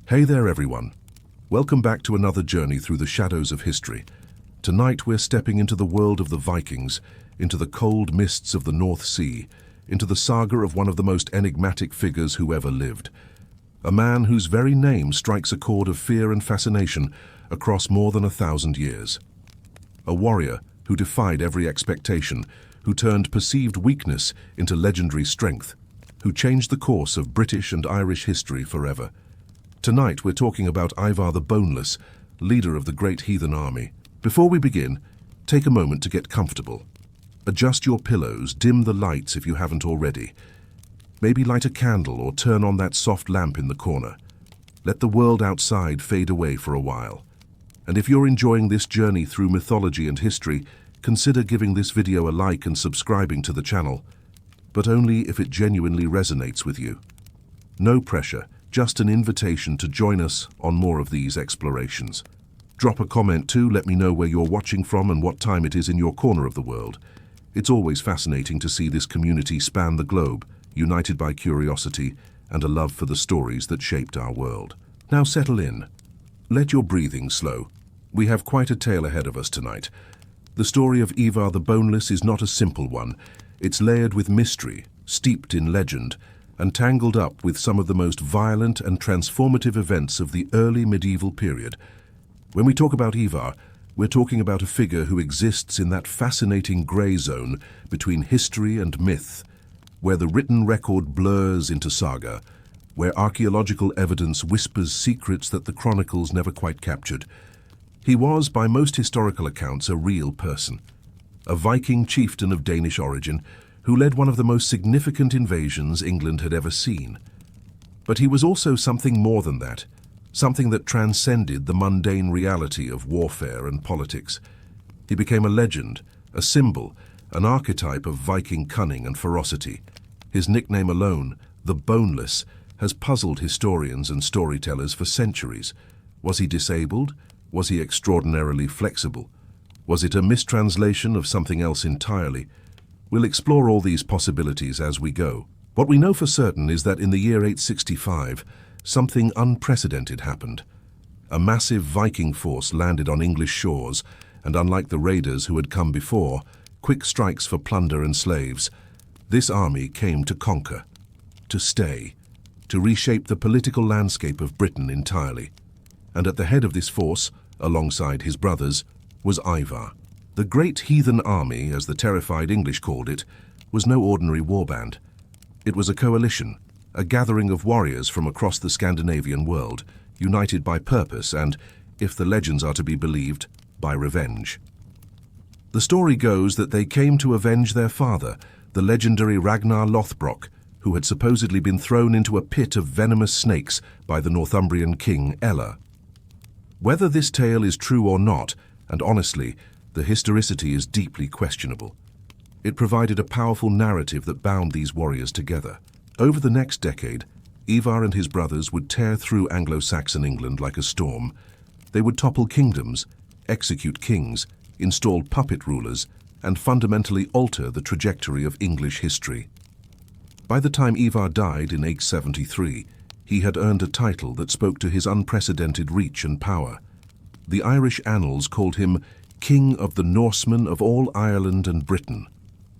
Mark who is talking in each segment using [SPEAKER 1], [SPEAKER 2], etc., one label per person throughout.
[SPEAKER 1] Hey there everyone. Welcome back to another journey through the shadows of history. Tonight we're stepping into the world of the Vikings, into the cold mists of the North Sea, into the saga of one of the most enigmatic figures who ever lived. A man whose very name strikes a chord of fear and fascination across more than 1,000 years. A warrior who defied every expectation, who turned perceived weakness into legendary strength, who changed the course of British and Irish history forever. Tonight we're talking about Ivar the Boneless, leader of the Great Heathen Army. Before we begin, take a moment to get comfortable. Adjust your pillows, dim the lights if you haven't already. Maybe light a candle or turn on that soft lamp in the corner. Let the world outside fade away for a while. And if you're enjoying this journey through mythology and history, consider giving this video a like and subscribing to the channel, but only if it genuinely resonates with you. No pressure, just an invitation to join us on more of these explorations. Drop a comment too, let me know where you're watching from and what time it is in your corner of the world. It's always fascinating to see this community span the globe, united by curiosity and a love for the stories that shaped our world. Now settle in. Let your breathing slow. We have quite a tale ahead of us tonight. The story of Ivar the Boneless is not a simple one. It's layered with mystery, steeped in legend, and tangled up with some of the most violent and transformative events of the early medieval period. When we talk about Ivar, we're talking about a figure who exists in that fascinating grey zone between history and myth, where the written record blurs into saga, where archaeological evidence whispers secrets that the chronicles never quite captured. He was, by most historical accounts, a real person, a Viking chieftain of Danish origin who led one of the most significant invasions England had ever seen. But he was also something more than that, something that transcended the mundane reality of warfare and politics. He became a legend, a symbol, an archetype of Viking cunning and ferocity. His nickname alone, the Boneless, has puzzled historians and storytellers for centuries. Was he disabled? Was he extraordinarily flexible? Was it a mistranslation of something else entirely? We'll explore all these possibilities as we go. What we know for certain is that in the year 865, something unprecedented happened. A massive Viking force landed on English shores, and unlike the raiders who had come before, quick strikes for plunder and slaves, this army came to conquer, to stay, to reshape the political landscape of Britain entirely. And at the head of this force, alongside his brothers, was Ivar. The Great Heathen Army, as the terrified English called it, was no ordinary warband. It was a coalition, a gathering of warriors from across the Scandinavian world, united by purpose and, if the legends are to be believed, by revenge. The story goes that they came to avenge their father, the legendary Ragnar Lothbrok, who had supposedly been thrown into a pit of venomous snakes by the Northumbrian king Ella. Whether this tale is true or not, and honestly, the historicity is deeply questionable. It provided a powerful narrative that bound these warriors together. Over the next decade, Ivar and his brothers would tear through Anglo-Saxon England like a storm. They would topple kingdoms, execute kings, install puppet rulers, and fundamentally alter the trajectory of English history. By the time Ivar died in 873, he had earned a title that spoke to his unprecedented reach and power. The Irish annals called him King of the Norsemen of all Ireland and Britain.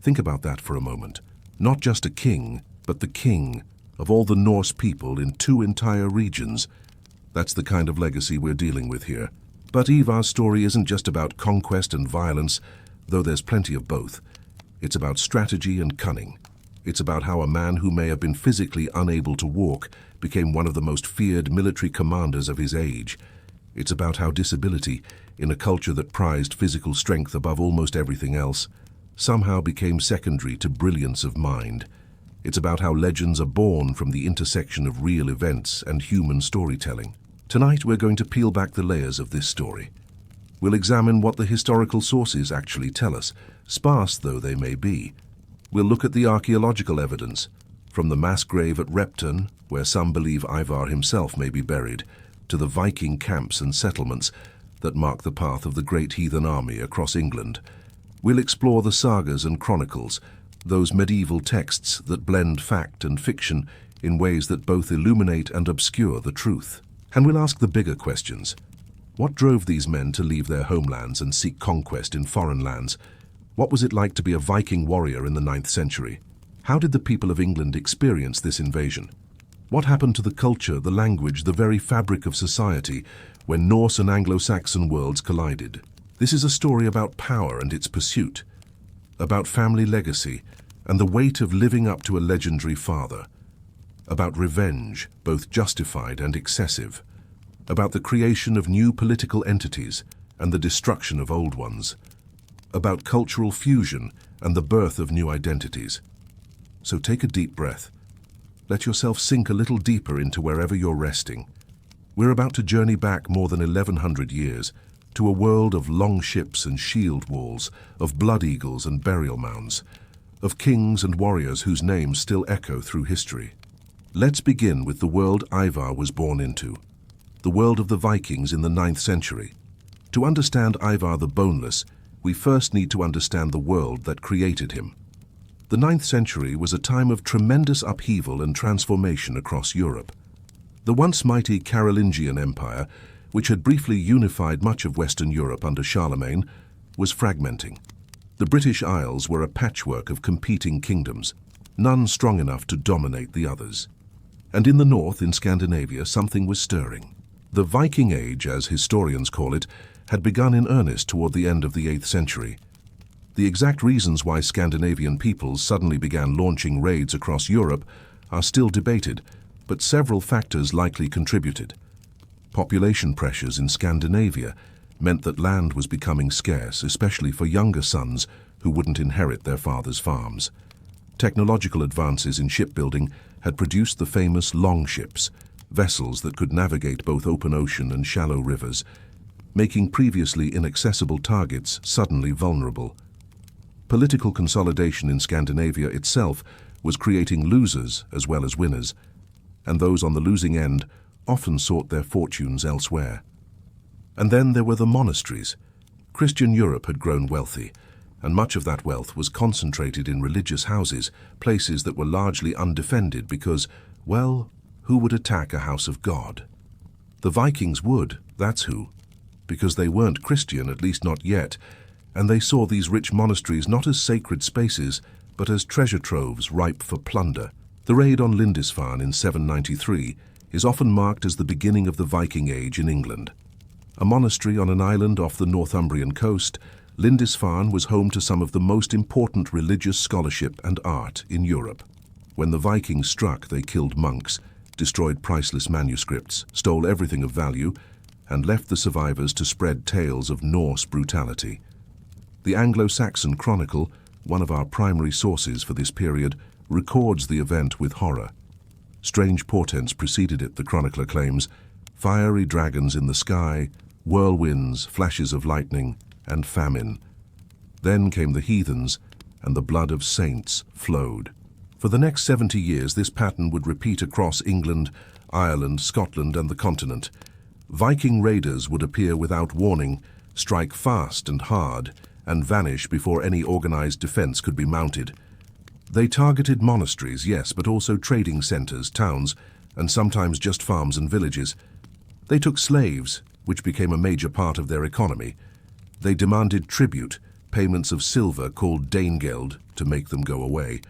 [SPEAKER 1] Think about that for a moment. Not just a king, but the king of all the Norse people in 2 entire regions. That's the kind of legacy we're dealing with here. But Ivar's story isn't just about conquest and violence, though there's plenty of both. It's about strategy and cunning. It's about how a man who may have been physically unable to walk became one of the most feared military commanders of his age. It's about how disability, in a culture that prized physical strength above almost everything else, somehow became secondary to brilliance of mind. It's about how legends are born from the intersection of real events and human storytelling. Tonight we're going to peel back the layers of this story. We'll examine what the historical sources actually tell us, sparse though they may be. We'll look at the archaeological evidence, from the mass grave at Repton, where some believe Ivar himself may be buried, to the Viking camps and settlements that mark the path of the Great Heathen Army across England. We'll explore the sagas and chronicles, those medieval texts that blend fact and fiction in ways that both illuminate and obscure the truth. And we'll ask the bigger questions. What drove these men to leave their homelands and seek conquest in foreign lands? What was it like to be a Viking warrior in the 9th century? How did the people of England experience this invasion? What happened to the culture, the language, the very fabric of society when Norse and Anglo-Saxon worlds collided? This is a story about power and its pursuit, about family legacy and the weight of living up to a legendary father, about revenge, both justified and excessive, about the creation of new political entities and the destruction of old ones, about cultural fusion and the birth of new identities. So take a deep breath. Let yourself sink a little deeper into wherever you're resting. We're about to journey back more than 1100 years to a world of long ships and shield walls, of blood eagles and burial mounds, of kings and warriors whose names still echo through history. Let's begin with the world Ivar was born into, the world of the Vikings in the 9th century. To understand Ivar the Boneless, we first need to understand the world that created him. The 9th century was a time of tremendous upheaval and transformation across Europe. The once mighty Carolingian Empire, which had briefly unified much of Western Europe under Charlemagne, was fragmenting. The British Isles were a patchwork of competing kingdoms, none strong enough to dominate the others. And in the north, in Scandinavia, something was stirring. The Viking Age, as historians call it, had begun in earnest toward the end of the 8th century. The exact reasons why Scandinavian peoples suddenly began launching raids across Europe are still debated, but several factors likely contributed. Population pressures in Scandinavia meant that land was becoming scarce, especially for younger sons who wouldn't inherit their father's farms. Technological advances in shipbuilding had produced the famous longships, vessels that could navigate both open ocean and shallow rivers, making previously inaccessible targets suddenly vulnerable. Political consolidation in Scandinavia itself was creating losers as well as winners, and those on the losing end often sought their fortunes elsewhere. And then there were the monasteries. Christian Europe had grown wealthy, and much of that wealth was concentrated in religious houses, places that were largely undefended because, well, who would attack a house of God? The Vikings would, that's who, because they weren't Christian, at least not yet, and they saw these rich monasteries not as sacred spaces, but as treasure troves ripe for plunder. The raid on Lindisfarne in 793 is often marked as the beginning of the Viking Age in England. A monastery on an island off the Northumbrian coast, Lindisfarne was home to some of the most important religious scholarship and art in Europe. When the Vikings struck, they killed monks, destroyed priceless manuscripts, stole everything of value, and left the survivors to spread tales of Norse brutality. The Anglo-Saxon Chronicle, one of our primary sources for this period, records the event with horror. Strange portents preceded it, the chronicler claims: fiery dragons in the sky, whirlwinds, flashes of lightning, and famine. Then came the heathens, and the blood of saints flowed. For the next 70 years, this pattern would repeat across England, Ireland, Scotland, and the continent. Viking raiders would appear without warning, strike fast and hard, and vanish before any organized defense could be mounted. They targeted monasteries, yes, but also trading centers, towns, and sometimes just farms and villages. They took slaves, which became a major part of their economy. They demanded tribute, payments of silver called Danegeld, to make them go away.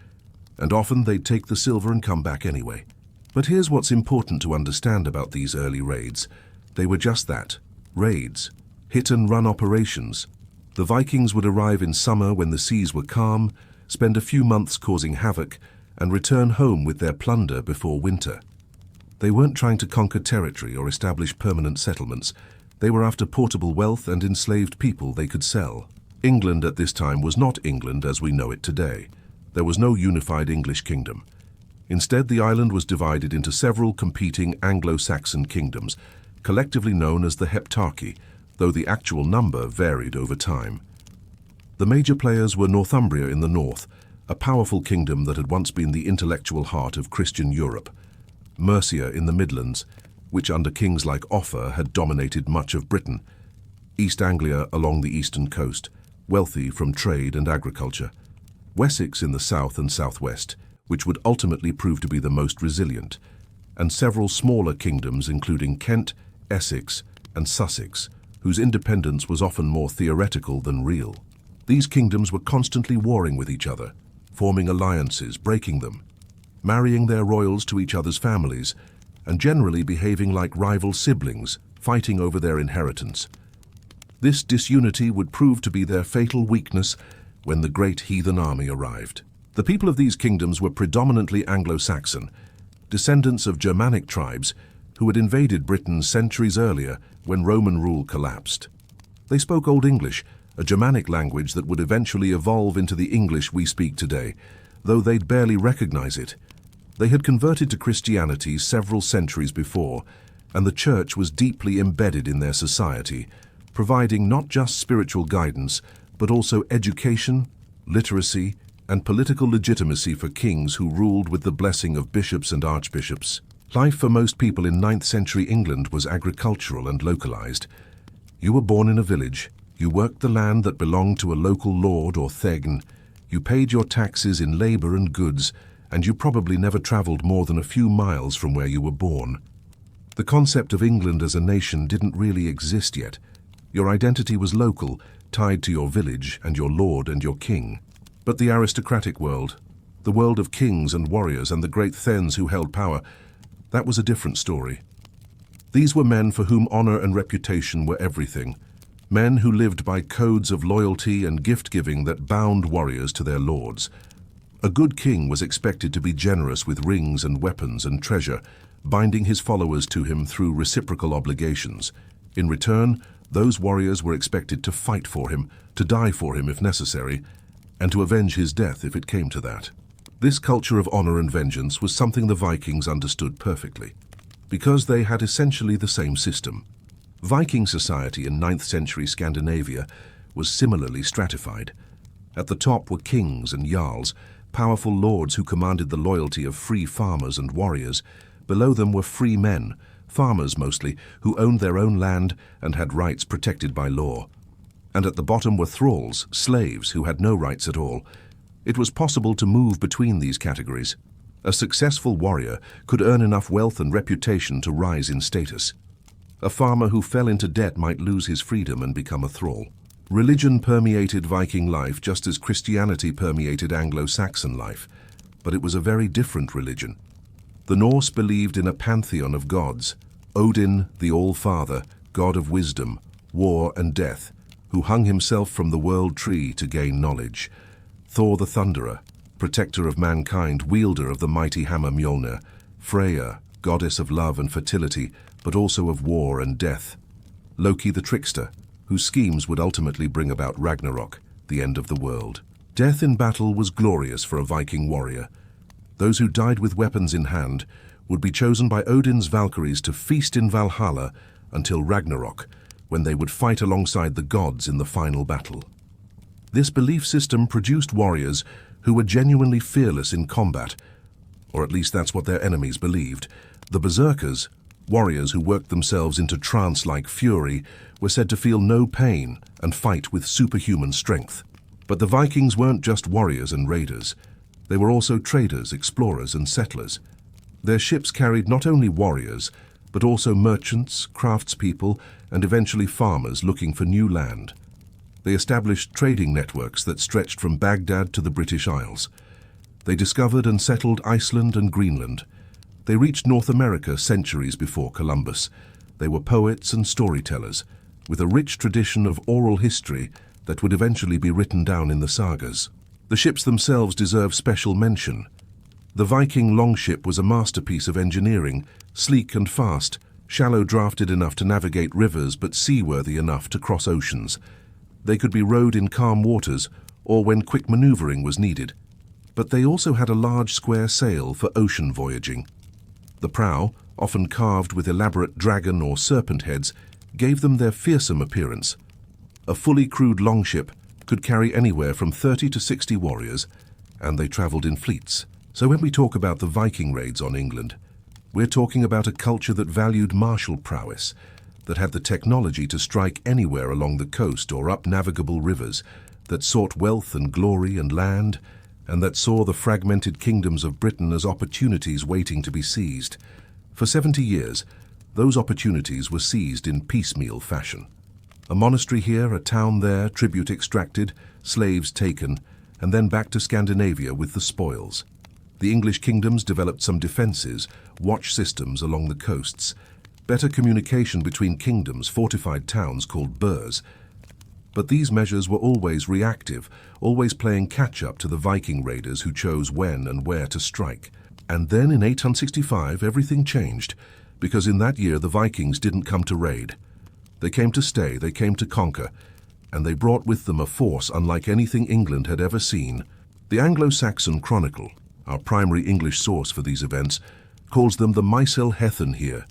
[SPEAKER 1] And often they'd take the silver and come back anyway. But here's what's important to understand about these early raids. They were just that, raids, hit-and-run operations. The Vikings would arrive in summer when the seas were calm, spend a few months causing havoc, and return home with their plunder before winter. They weren't trying to conquer territory or establish permanent settlements. They were after portable wealth and enslaved people they could sell. England at this time was not England as we know it today. There was no unified English kingdom. Instead, the island was divided into several competing Anglo-Saxon kingdoms, collectively known as the Heptarchy, though the actual number varied over time. The major players were Northumbria in the north, a powerful kingdom that had once been the intellectual heart of Christian Europe; Mercia in the Midlands, which under kings like Offa had dominated much of Britain; East Anglia along the eastern coast, wealthy from trade and agriculture; Wessex in the south and southwest, which would ultimately prove to be the most resilient; and several smaller kingdoms including Kent, Essex, and Sussex, whose independence was often more theoretical than real. These kingdoms were constantly warring with each other, forming alliances, breaking them, marrying their royals to each other's families, and generally behaving like rival siblings, fighting over their inheritance. This disunity would prove to be their fatal weakness when the Great Heathen Army arrived. The people of these kingdoms were predominantly Anglo-Saxon, descendants of Germanic tribes who had invaded Britain centuries earlier when Roman rule collapsed. They spoke Old English, a Germanic language that would eventually evolve into the English we speak today, though they'd barely recognize it. They had converted to Christianity several centuries before, and the church was deeply embedded in their society, providing not just spiritual guidance, but also education, literacy, and political legitimacy for kings who ruled with the blessing of bishops and archbishops. Life for most people in 9th century England was agricultural and localized. You were born in a village, you worked the land that belonged to a local lord or thegn, you paid your taxes in labor and goods, and you probably never traveled more than a few miles from where you were born. The concept of England as a nation didn't really exist yet. Your identity was local, tied to your village and your lord and your king. But the aristocratic world, the world of kings and warriors and the great thegns who held power, that was a different story. These were men for whom honor and reputation were everything, men who lived by codes of loyalty and gift-giving that bound warriors to their lords. A good king was expected to be generous with rings and weapons and treasure, binding his followers to him through reciprocal obligations. In return, those warriors were expected to fight for him, to die for him if necessary, and to avenge his death if it came to that. This culture of honor and vengeance was something the Vikings understood perfectly, because they had essentially the same system. Viking society in 9th century Scandinavia was similarly stratified. At the top were kings and jarls, powerful lords who commanded the loyalty of free farmers and warriors. Below them were free men, farmers mostly, who owned their own land and had rights protected by law. And at the bottom were thralls, slaves who had no rights at all. It was possible to move between these categories. A successful warrior could earn enough wealth and reputation to rise in status. A farmer who fell into debt might lose his freedom and become a thrall. Religion permeated Viking life just as Christianity permeated Anglo-Saxon life, but it was a very different religion. The Norse believed in a pantheon of gods: Odin, the All-Father, god of wisdom, war and death, who hung himself from the world tree to gain knowledge; Thor the Thunderer, protector of mankind, wielder of the mighty hammer Mjolnir; Freya, goddess of love and fertility, but also of war and death; Loki the Trickster, whose schemes would ultimately bring about Ragnarok, the end of the world. Death in battle was glorious for a Viking warrior. Those who died with weapons in hand would be chosen by Odin's Valkyries to feast in Valhalla until Ragnarok, when they would fight alongside the gods in the final battle. This belief system produced warriors who were genuinely fearless in combat, or at least that's what their enemies believed. The berserkers, warriors who worked themselves into trance-like fury, were said to feel no pain and fight with superhuman strength. But the Vikings weren't just warriors and raiders. They were also traders, explorers, and settlers. Their ships carried not only warriors, but also merchants, craftspeople, and eventually farmers looking for new land. They established trading networks that stretched from Baghdad to the British Isles. They discovered and settled Iceland and Greenland. They reached North America centuries before Columbus. They were poets and storytellers, with a rich tradition of oral history that would eventually be written down in the sagas. The ships themselves deserve special mention. The Viking longship was a masterpiece of engineering, sleek and fast, shallow-drafted enough to navigate rivers but seaworthy enough to cross oceans. They could be rowed in calm waters or when quick maneuvering was needed. But they also had a large square sail for ocean voyaging. The prow, often carved with elaborate dragon or serpent heads, gave them their fearsome appearance. A fully crewed longship could carry anywhere from 30 to 60 warriors, and they traveled in fleets. So when we talk about the Viking raids on England, we're talking about a culture that valued martial prowess, that had the technology to strike anywhere along the coast or up navigable rivers, that sought wealth and glory and land, and that saw the fragmented kingdoms of Britain as opportunities waiting to be seized. For 70 years, those opportunities were seized in piecemeal fashion. A monastery here, a town there, tribute extracted, slaves taken, and then back to Scandinavia with the spoils. The English kingdoms developed some defences, watch systems along the coasts, better communication between kingdoms, fortified towns called burhs. But these measures were always reactive, always playing catch-up to the Viking raiders who chose when and where to strike. And then in 865 everything changed, because in that year the Vikings didn't come to raid. They came to stay, they came to conquer, and they brought with them a force unlike anything England had ever seen. The Anglo-Saxon Chronicle, our primary English source for these events, calls them the Heathen,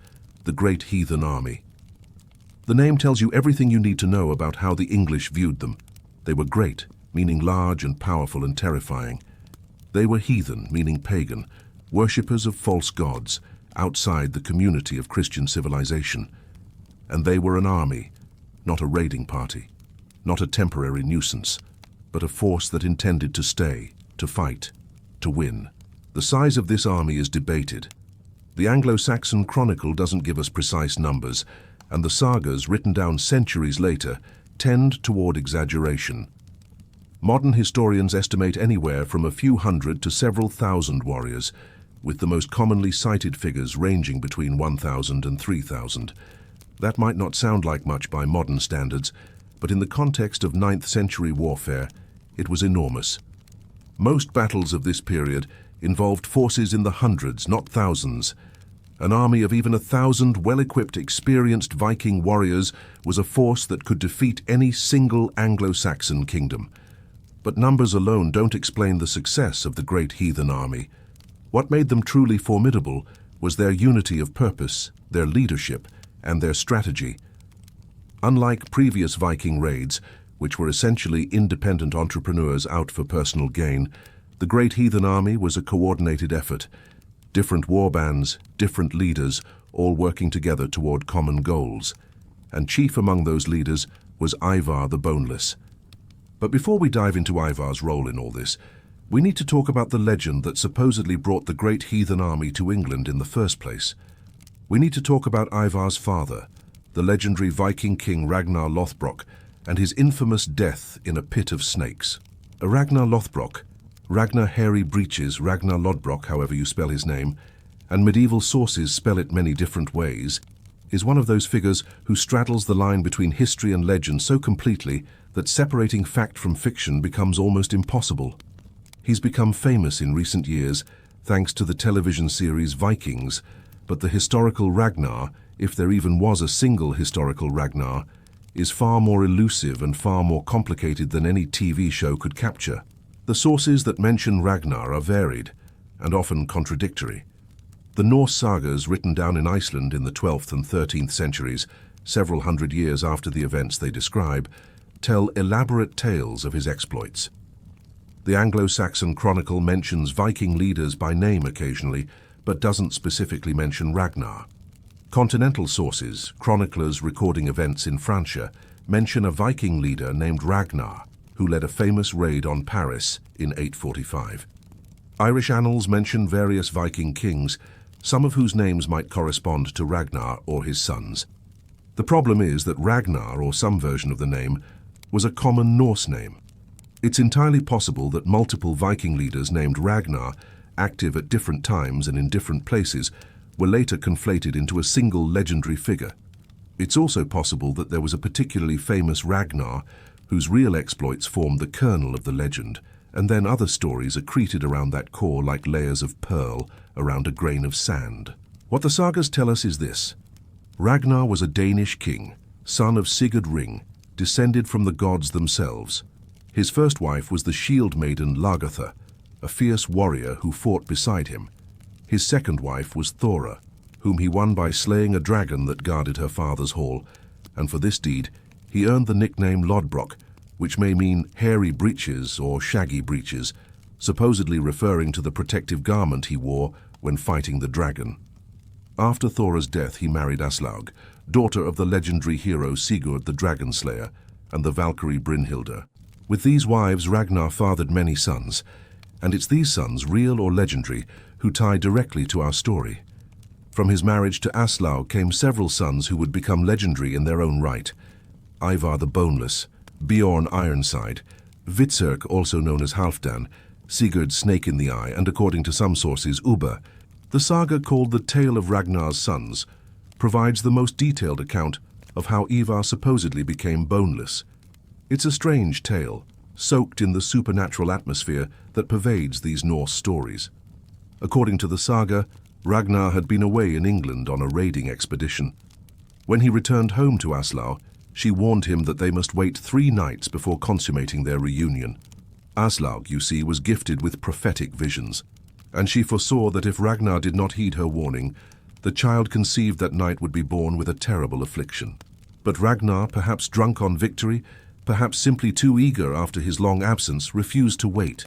[SPEAKER 1] the Great Heathen Army. The name tells you everything you need to know about how the English viewed them. They were great, meaning large and powerful and terrifying. They were heathen, meaning pagan, worshippers of false gods, outside the community of Christian civilization. And they were an army, not a raiding party, not a temporary nuisance, but a force that intended to stay, to fight, to win. The size of this army is debated. The Anglo-Saxon Chronicle doesn't give us precise numbers, and the sagas written down centuries later tend toward exaggeration. Modern historians estimate anywhere from a few hundred to several thousand warriors, with the most commonly cited figures ranging between 1,000 and 3,000. That might not sound like much by modern standards, but in the context of 9th century warfare, it was enormous. Most battles of this period involved forces in the hundreds, not thousands. An army of even 1,000 well-equipped, experienced Viking warriors was a force that could defeat any single Anglo-Saxon kingdom. But numbers alone don't explain the success of the Great Heathen Army. What made them truly formidable was their unity of purpose, their leadership, and their strategy. Unlike previous Viking raids, which were essentially independent entrepreneurs out for personal gain, the Great Heathen Army was a coordinated effort. Different warbands, different leaders, all working together toward common goals. And chief among those leaders was Ivar the Boneless. But before we dive into Ivar's role in all this, we need to talk about the legend that supposedly brought the Great Heathen Army to England in the first place. We need to talk about Ivar's father, the legendary Viking king Ragnar Lothbrok, and his infamous death in a pit of snakes. Ragnar Lothbrok, Ragnar Hairy Breeches, Ragnar Lothbrok, however you spell his name, and medieval sources spell it many different ways, is one of those figures who straddles the line between history and legend so completely that separating fact from fiction becomes almost impossible. He's become famous in recent years thanks to the television series Vikings, but the historical Ragnar, if there even was a single historical Ragnar, is far more elusive and far more complicated than any TV show could capture. The sources that mention Ragnar are varied and often contradictory. The Norse sagas written down in Iceland in the 12th and 13th centuries, several hundred years after the events they describe, tell elaborate tales of his exploits. The Anglo-Saxon Chronicle mentions Viking leaders by name occasionally, but doesn't specifically mention Ragnar. Continental sources, chroniclers recording events in Francia, mention a Viking leader named Ragnar, who led a famous raid on Paris in 845. Irish annals mention various Viking kings, some of whose names might correspond to Ragnar or his sons. The problem is that Ragnar, or some version of the name, was a common Norse name. It's entirely possible that multiple Viking leaders named Ragnar, active at different times and in different places, were later conflated into a single legendary figure. It's also possible that there was a particularly famous Ragnar whose real exploits formed the kernel of the legend, and then other stories accreted around that core like layers of pearl around a grain of sand. What the sagas tell us is this. Ragnar was a Danish king, son of Sigurd Ring, descended from the gods themselves. His first wife was the shield maiden Lagertha, a fierce warrior who fought beside him. His second wife was Thora, whom he won by slaying a dragon that guarded her father's hall, and for this deed he earned the nickname Lothbrok, which may mean hairy breeches or shaggy breeches, supposedly referring to the protective garment he wore when fighting the dragon. After Thora's death, he married Aslaug, daughter of the legendary hero Sigurd the Dragon Slayer and the Valkyrie Brynhilda. With these wives, Ragnar fathered many sons, and it's these sons, real or legendary, who tie directly to our story. From his marriage to Aslaug came several sons who would become legendary in their own right. Ivar the Boneless, Bjorn Ironside, Hvitserk, also known as Halfdan, Sigurd Snake in the Eye, and according to some sources, Ubba. The saga called The Tale of Ragnar's Sons provides the most detailed account of how Ivar supposedly became boneless. It's a strange tale, soaked in the supernatural atmosphere that pervades these Norse stories. According to the saga, Ragnar had been away in England on a raiding expedition. When he returned home to Aslaug, she warned him that they must wait 3 nights before consummating their reunion. Aslaug, you see, was gifted with prophetic visions, and she foresaw that if Ragnar did not heed her warning, the child conceived that night would be born with a terrible affliction. But Ragnar, perhaps drunk on victory, perhaps simply too eager after his long absence, refused to wait.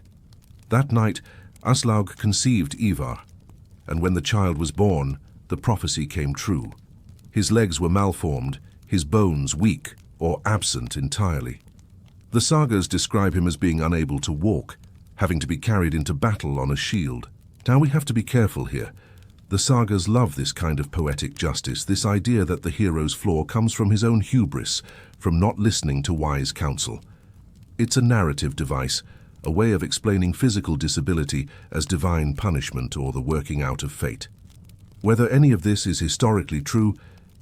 [SPEAKER 1] That night, Aslaug conceived Ivar, and when the child was born, the prophecy came true. His legs were malformed, his bones weak or absent entirely. The sagas describe him as being unable to walk, having to be carried into battle on a shield. Now we have to be careful here. The sagas love this kind of poetic justice, this idea that the hero's flaw comes from his own hubris, from not listening to wise counsel. It's a narrative device, a way of explaining physical disability as divine punishment or the working out of fate. Whether any of this is historically true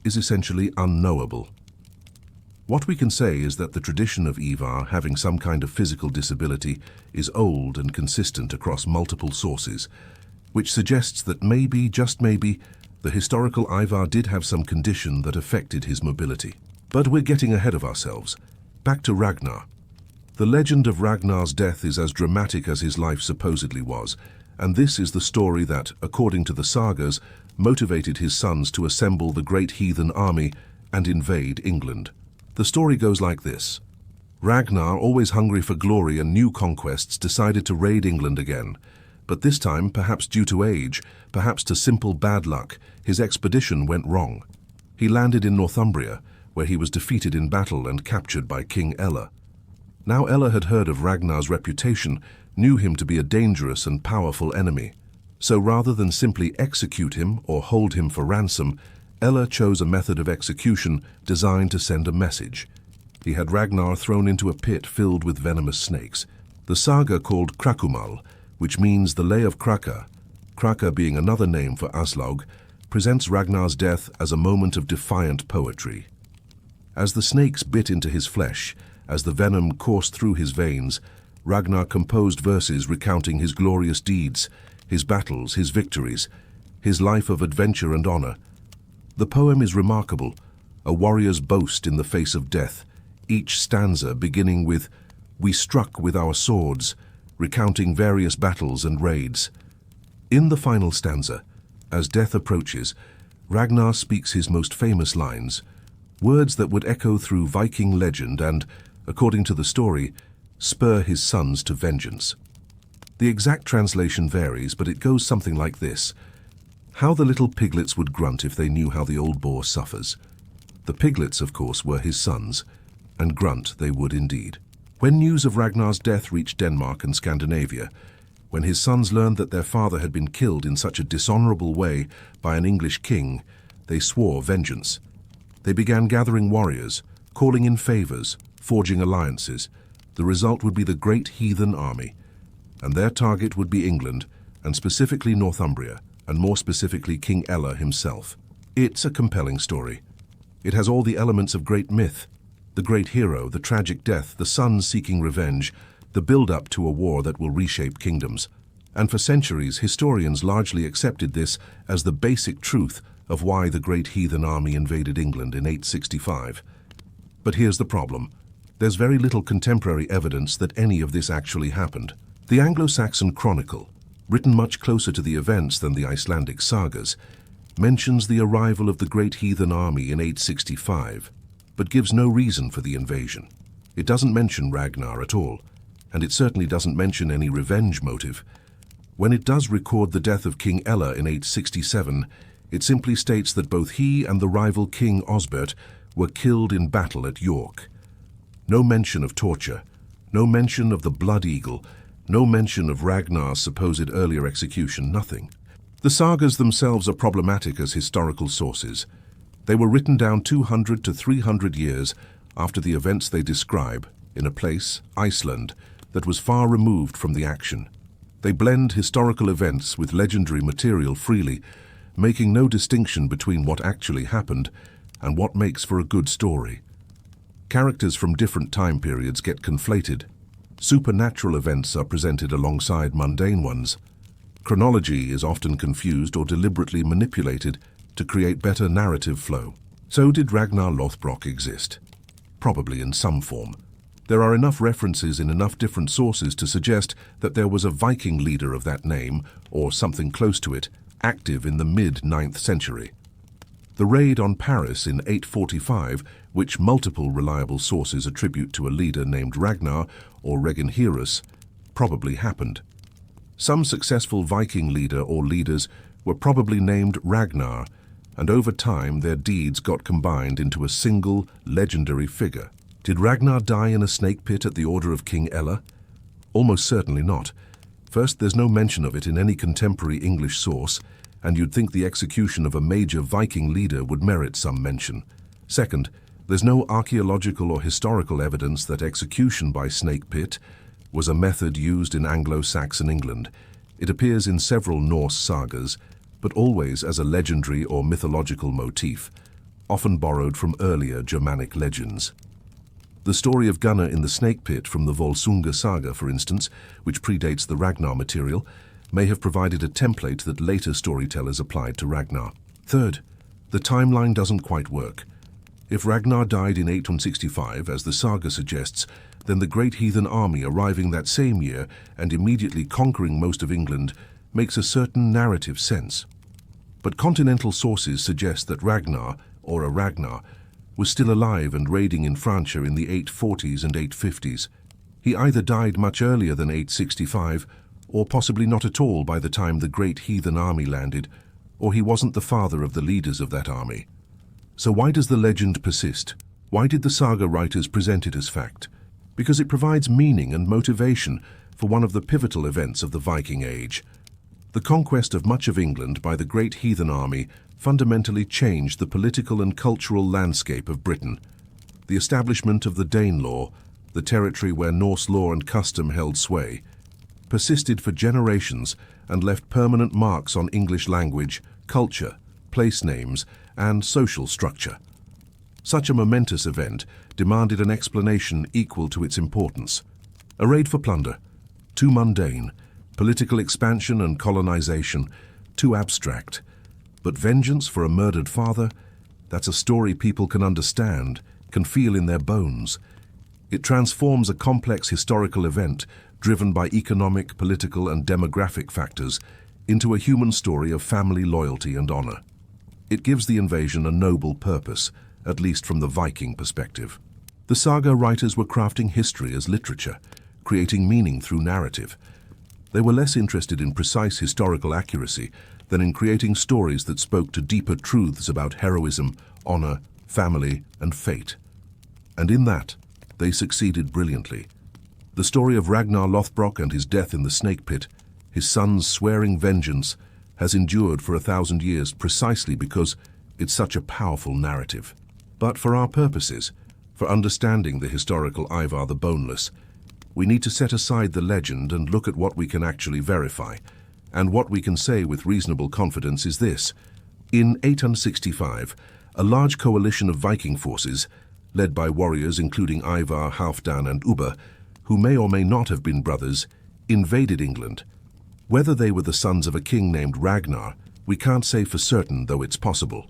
[SPEAKER 1] is essentially unknowable. What we can say is that the tradition of Ivar having some kind of physical disability is old and consistent across multiple sources, which suggests that maybe, just maybe, the historical Ivar did have some condition that affected his mobility. But we're getting ahead of ourselves. Back to Ragnar. The legend of Ragnar's death is as dramatic as his life supposedly was, and this is the story that, according to the sagas, motivated his sons to assemble the Great Heathen Army and invade England. The story goes like this. Ragnar, always hungry for glory and new conquests, decided to raid England again. But this time, perhaps due to age, perhaps to simple bad luck, his expedition went wrong. He landed in Northumbria, where he was defeated in battle and captured by King Ella. Now Ella had heard of Ragnar's reputation, knew him to be a dangerous and powerful enemy. So rather than simply execute him or hold him for ransom, Ella chose a method of execution designed to send a message. He had Ragnar thrown into a pit filled with venomous snakes. The saga called Krakumal, which means the Lay of Kraka, Kraka being another name for Aslaug, presents Ragnar's death as a moment of defiant poetry. As the snakes bit into his flesh, as the venom coursed through his veins, Ragnar composed verses recounting his glorious deeds, his battles, his victories, his life of adventure and honor. The poem is remarkable, a warrior's boast in the face of death, each stanza beginning with, "We struck with our swords," recounting various battles and raids. In the final stanza, as death approaches, Ragnar speaks his most famous lines, words that would echo through Viking legend and, according to the story, spur his sons to vengeance. The exact translation varies, but it goes something like this. How the little piglets would grunt if they knew how the old boar suffers. The piglets, of course, were his sons, and grunt they would indeed. When news of Ragnar's death reached Denmark and Scandinavia, when his sons learned that their father had been killed in such a dishonorable way by an English king, they swore vengeance. They began gathering warriors, calling in favors, forging alliances. The result would be the Great Heathen Army, and their target would be England, and specifically Northumbria, and more specifically King Ella himself. It's a compelling story. It has all the elements of great myth, the great hero, the tragic death, the son seeking revenge, the build-up to a war that will reshape kingdoms. And for centuries, historians largely accepted this as the basic truth of why the Great Heathen Army invaded England in 865. But here's the problem. There's very little contemporary evidence that any of this actually happened. The Anglo-Saxon Chronicle, written much closer to the events than the Icelandic sagas, mentions the arrival of the Great Heathen Army in 865, but gives no reason for the invasion. It doesn't mention Ragnar at all, and it certainly doesn't mention any revenge motive. When it does record the death of King Ella in 867, it simply states that both he and the rival King Osbert were killed in battle at York. No mention of torture, no mention of the Blood Eagle, no mention of Ragnar's supposed earlier execution, nothing. The sagas themselves are problematic as historical sources. They were written down 200 to 300 years after the events they describe, in a place, Iceland, that was far removed from the action. They blend historical events with legendary material freely, making no distinction between what actually happened and what makes for a good story. Characters from different time periods get conflated. Supernatural events are presented alongside mundane ones. Chronology is often confused or deliberately manipulated to create better narrative flow. So did Ragnar Lothbrok exist? Probably in some form. There are enough references in enough different sources to suggest that there was a Viking leader of that name, or something close to it, active in the mid-9th century. The raid on Paris in 845, which multiple reliable sources attribute to a leader named Ragnar or Reginherus, probably happened. Some successful Viking leader or leaders were probably named Ragnar, and over time their deeds got combined into a single legendary figure. Did Ragnar die in a snake pit at the order of King Ella? Almost certainly not. First, there's no mention of it in any contemporary English source, and you'd think the execution of a major Viking leader would merit some mention. Second, there's no archaeological or historical evidence that execution by snake pit was a method used in Anglo-Saxon England. It appears in several Norse sagas, but always as a legendary or mythological motif, often borrowed from earlier Germanic legends. The story of Gunnar in the snake pit from the Volsunga saga, for instance, which predates the Ragnar material, may have provided a template that later storytellers applied to Ragnar. Third, the timeline doesn't quite work. If Ragnar died in 865, as the saga suggests, then the Great Heathen Army arriving that same year and immediately conquering most of England makes a certain narrative sense. But continental sources suggest that Ragnar, or a Ragnar, was still alive and raiding in Francia in the 840s and 850s. He either died much earlier than 865, or possibly not at all by the time the Great Heathen Army landed, or he wasn't the father of the leaders of that army. So why does the legend persist? Why did the saga writers present it as fact? Because it provides meaning and motivation for one of the pivotal events of the Viking Age. The conquest of much of England by the Great Heathen Army fundamentally changed the political and cultural landscape of Britain. The establishment of the Danelaw, the territory where Norse law and custom held sway, persisted for generations and left permanent marks on English language, culture, place names, and social structure. Such a momentous event demanded an explanation equal to its importance. A raid for plunder, too mundane; political expansion and colonization, too abstract. But vengeance for a murdered father, that's a story people can understand, can feel in their bones. It transforms a complex historical event driven by economic, political, and demographic factors into a human story of family loyalty and honor. It gives the invasion a noble purpose, at least from the Viking perspective. The saga writers were crafting history as literature, creating meaning through narrative. They were less interested in precise historical accuracy than in creating stories that spoke to deeper truths about heroism, honor, family, and fate. And in that, they succeeded brilliantly. The story of Ragnar Lothbrok and his death in the snake pit, his sons swearing vengeance, has endured for 1,000 years precisely because it's such a powerful narrative. But for our purposes, for understanding the historical Ivar the Boneless, we need to set aside the legend and look at what we can actually verify. And what we can say with reasonable confidence is this: in 865, a large coalition of Viking forces, led by warriors including Ivar, Halfdan, and Ubba, who may or may not have been brothers, invaded England. Whether they were the sons of a king named Ragnar, we can't say for certain, though it's possible.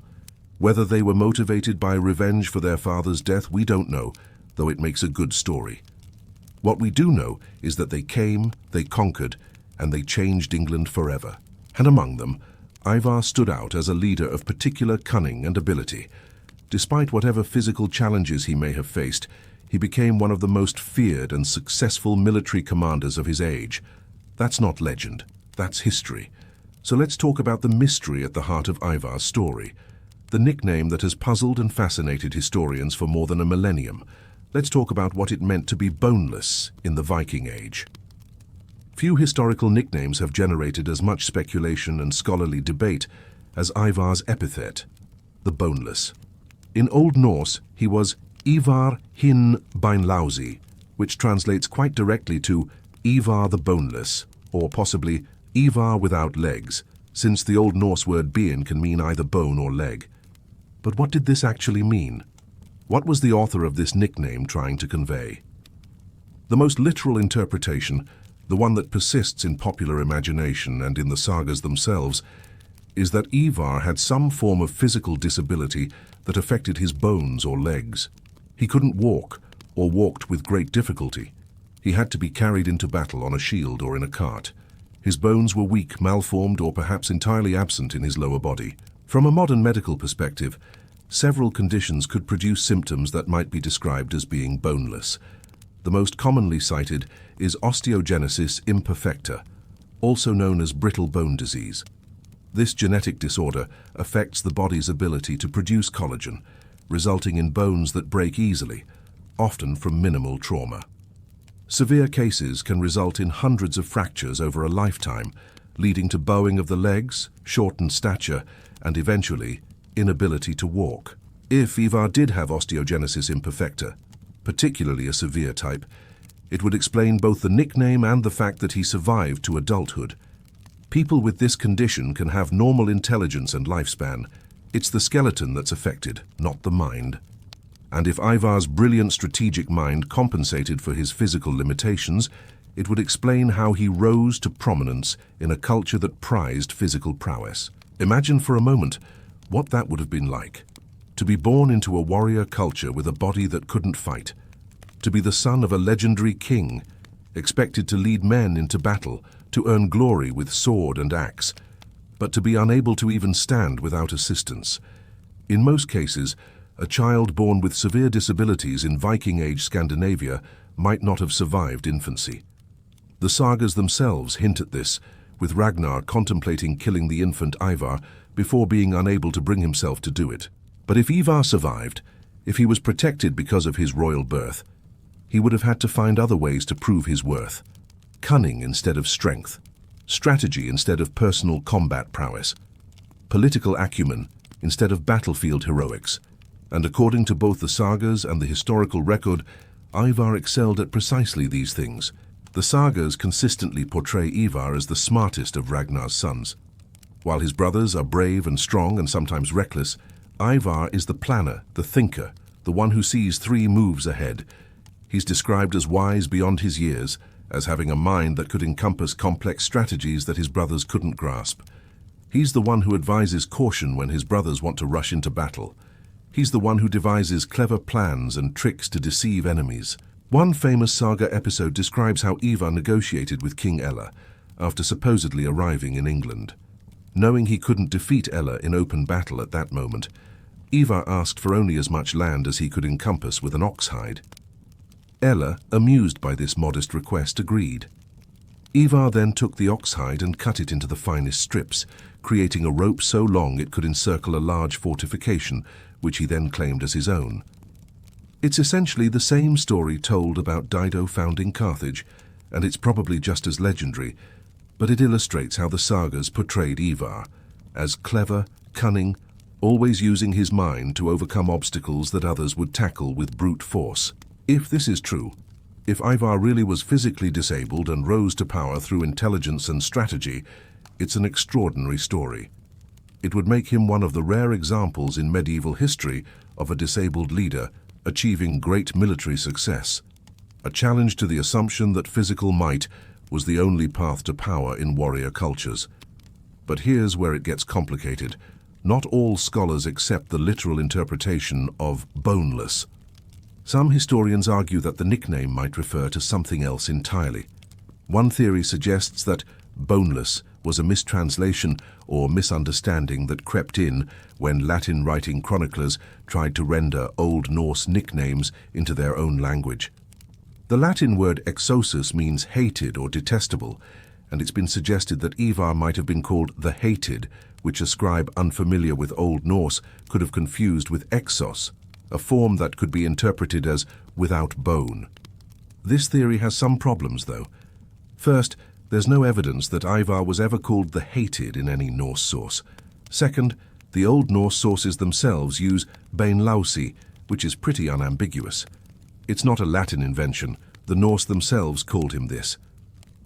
[SPEAKER 1] Whether they were motivated by revenge for their father's death, we don't know, though it makes a good story. What we do know is that they came, they conquered, and they changed England forever. And among them, Ivar stood out as a leader of particular cunning and ability. Despite whatever physical challenges he may have faced, he became one of the most feared and successful military commanders of his age. That's not legend, that's history. So let's talk about the mystery at the heart of Ivar's story, the nickname that has puzzled and fascinated historians for more than a millennium. Let's talk about what it meant to be boneless in the Viking Age. Few historical nicknames have generated as much speculation and scholarly debate as Ivar's epithet, the Boneless. In Old Norse, he was Ivar hinn beinlausi, which translates quite directly to Ivar the Boneless, or possibly Ivar without legs, since the Old Norse word bein can mean either bone or leg. But what did this actually mean? What was the author of this nickname trying to convey? The most literal interpretation, the one that persists in popular imagination and in the sagas themselves, is that Ivar had some form of physical disability that affected his bones or legs. He couldn't walk, or walked with great difficulty. He had to be carried into battle on a shield or in a cart. His bones were weak, malformed, or perhaps entirely absent in his lower body. From a modern medical perspective, several conditions could produce symptoms that might be described as being boneless. The most commonly cited is osteogenesis imperfecta, also known as brittle bone disease. This genetic disorder affects the body's ability to produce collagen, resulting in bones that break easily, often from minimal trauma. Severe cases can result in hundreds of fractures over a lifetime, leading to bowing of the legs, shortened stature, and eventually, inability to walk. If Ivar did have osteogenesis imperfecta, particularly a severe type, it would explain both the nickname and the fact that he survived to adulthood. People with this condition can have normal intelligence and lifespan. It's the skeleton that's affected, not the mind. And if Ivar's brilliant strategic mind compensated for his physical limitations, it would explain how he rose to prominence in a culture that prized physical prowess. Imagine for a moment what that would have been like. To be born into a warrior culture with a body that couldn't fight. To be the son of a legendary king, expected to lead men into battle, to earn glory with sword and axe, but to be unable to even stand without assistance. In most cases, a child born with severe disabilities in Viking Age Scandinavia might not have survived infancy. The sagas themselves hint at this, with Ragnar contemplating killing the infant Ivar before being unable to bring himself to do it. But if Ivar survived, if he was protected because of his royal birth, he would have had to find other ways to prove his worth. Cunning instead of strength, strategy instead of personal combat prowess, political acumen instead of battlefield heroics. And according to both the sagas and the historical record, Ivar excelled at precisely these things. The sagas consistently portray Ivar as the smartest of Ragnar's sons. While his brothers are brave and strong and sometimes reckless, Ivar is the planner, the thinker, the one who sees 3 moves ahead. He's described as wise beyond his years, as having a mind that could encompass complex strategies that his brothers couldn't grasp. He's the one who advises caution when his brothers want to rush into battle. He's the one who devises clever plans and tricks to deceive enemies. One famous saga episode describes how Ivar negotiated with King Ella after supposedly arriving in England. Knowing he couldn't defeat Ella in open battle at that moment, Ivar asked for only as much land as he could encompass with an ox hide. Ella, amused by this modest request, agreed. Ivar then took the ox hide and cut it into the finest strips, creating a rope so long it could encircle a large fortification, which he then claimed as his own. It's essentially the same story told about Dido founding Carthage, and it's probably just as legendary, but it illustrates how the sagas portrayed Ivar as clever, cunning, always using his mind to overcome obstacles that others would tackle with brute force. If this is true, if Ivar really was physically disabled and rose to power through intelligence and strategy, it's an extraordinary story. It would make him one of the rare examples in medieval history of a disabled leader achieving great military success, a challenge to the assumption that physical might was the only path to power in warrior cultures. But here's where it gets complicated. Not all scholars accept the literal interpretation of boneless. Some historians argue that the nickname might refer to something else entirely. One theory suggests that boneless was a mistranslation or misunderstanding that crept in when Latin-writing chroniclers tried to render Old Norse nicknames into their own language. The Latin word exosus means hated or detestable, and it's been suggested that Ivar might have been called the Hated, which a scribe unfamiliar with Old Norse could have confused with exos, a form that could be interpreted as without bone. This theory has some problems, though. First, There's no evidence that Ivar was ever called the Hated in any Norse source. Second, the Old Norse sources themselves use beinlausi, which is pretty unambiguous. It's not a Latin invention. The Norse themselves called him this.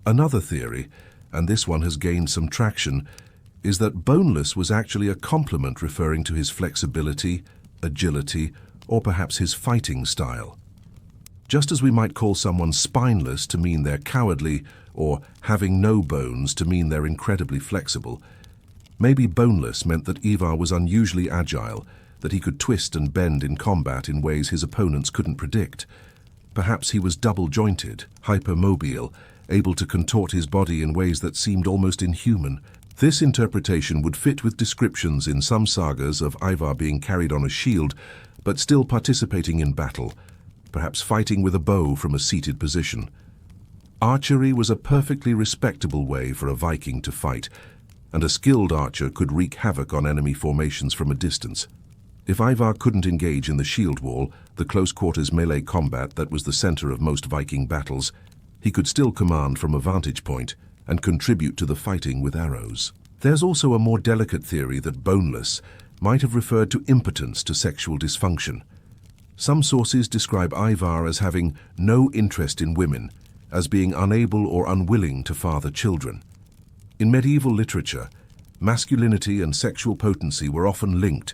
[SPEAKER 1] Another theory, and this one has gained some traction, is that boneless was actually a compliment referring to his flexibility, agility, or perhaps his fighting style. Just as we might call someone spineless to mean they're cowardly, or having no bones to mean they're incredibly flexible, maybe boneless meant that Ivar was unusually agile, that he could twist and bend in combat in ways his opponents couldn't predict. Perhaps he was double-jointed, hypermobile, able to contort his body in ways that seemed almost inhuman. This interpretation would fit with descriptions in some sagas of Ivar being carried on a shield, but still participating in battle, perhaps fighting with a bow from a seated position. Archery was a perfectly respectable way for a Viking to fight, and a skilled archer could wreak havoc on enemy formations from a distance. If Ivar couldn't engage in the shield wall, the close-quarters melee combat that was the center of most Viking battles, he could still command from a vantage point and contribute to the fighting with arrows. There's also a more delicate theory that boneless might have referred to impotence, to sexual dysfunction. Some sources describe Ivar as having no interest in women, as being unable or unwilling to father children. In medieval literature, masculinity and sexual potency were often linked,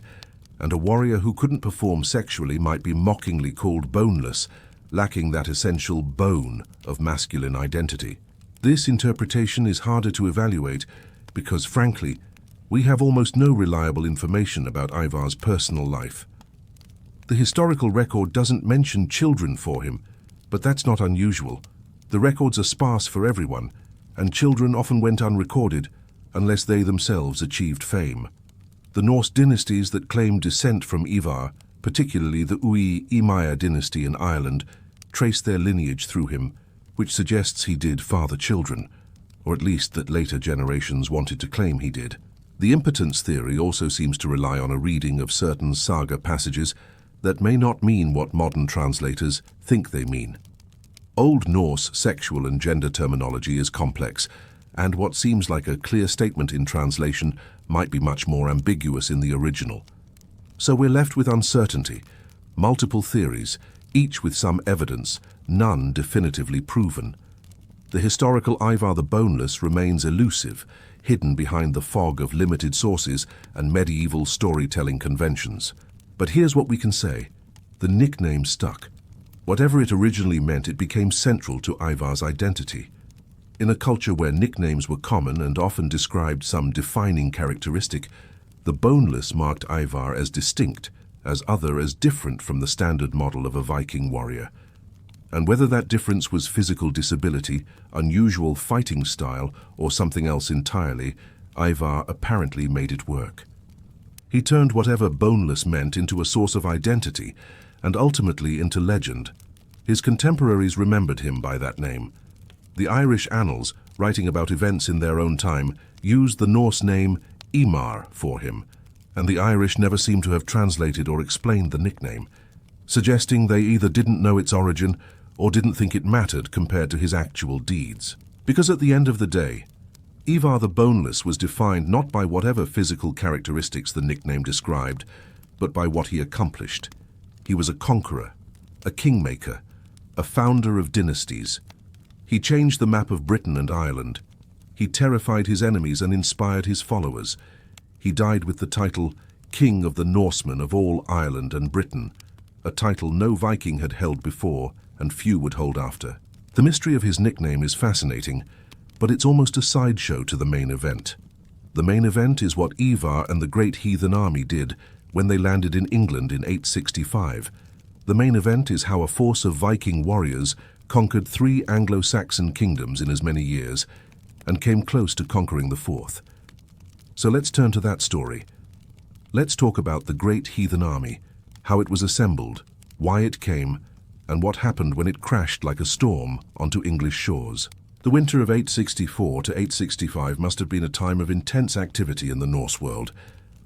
[SPEAKER 1] and a warrior who couldn't perform sexually might be mockingly called boneless, lacking that essential bone of masculine identity. This interpretation is harder to evaluate because, frankly, we have almost no reliable information about Ivar's personal life. The historical record doesn't mention children for him, but that's not unusual. The records are sparse for everyone, and children often went unrecorded unless they themselves achieved fame. The Norse dynasties that claimed descent from Ivar, particularly the Uí-Ímair dynasty in Ireland, trace their lineage through him, which suggests he did father children, or at least that later generations wanted to claim he did. The impotence theory also seems to rely on a reading of certain saga passages that may not mean what modern translators think they mean. Old Norse sexual and gender terminology is complex, and what seems like a clear statement in translation might be much more ambiguous in the original. So we're left with uncertainty, multiple theories, each with some evidence, none definitively proven. The historical Ivar the Boneless remains elusive, hidden behind the fog of limited sources and medieval storytelling conventions. But here's what we can say. The nickname stuck. Whatever it originally meant, it became central to Ivar's identity. In a culture where nicknames were common and often described some defining characteristic, the Boneless marked Ivar as distinct, as other, as different from the standard model of a Viking warrior. And whether that difference was physical disability, unusual fighting style, or something else entirely, Ivar apparently made it work. He turned whatever boneless meant into a source of identity, and ultimately into legend. His contemporaries remembered him by that name. The Irish annals, writing about events in their own time, used the Norse name Ímar for him, and the Irish never seem to have translated or explained the nickname, suggesting they either didn't know its origin or didn't think it mattered compared to his actual deeds. Because at the end of the day, Ivar the Boneless was defined not by whatever physical characteristics the nickname described, but by what he accomplished. He was a conqueror, a kingmaker, a founder of dynasties. He changed the map of Britain and Ireland. He terrified his enemies and inspired his followers. He died with the title King of the Norsemen of all Ireland and Britain, a title no Viking had held before and few would hold after. The mystery of his nickname is fascinating, but it's almost a sideshow to the main event. The main event is what Ivar and the Great Heathen Army did when they landed in England in 865. The main event is how a force of Viking warriors conquered 3 Anglo-Saxon kingdoms in as many years and came close to conquering the 4th. So let's turn to that story. Let's talk about the Great Heathen Army, how it was assembled, why it came, and what happened when it crashed like a storm onto English shores. The winter of 864 to 865 must have been a time of intense activity in the Norse world.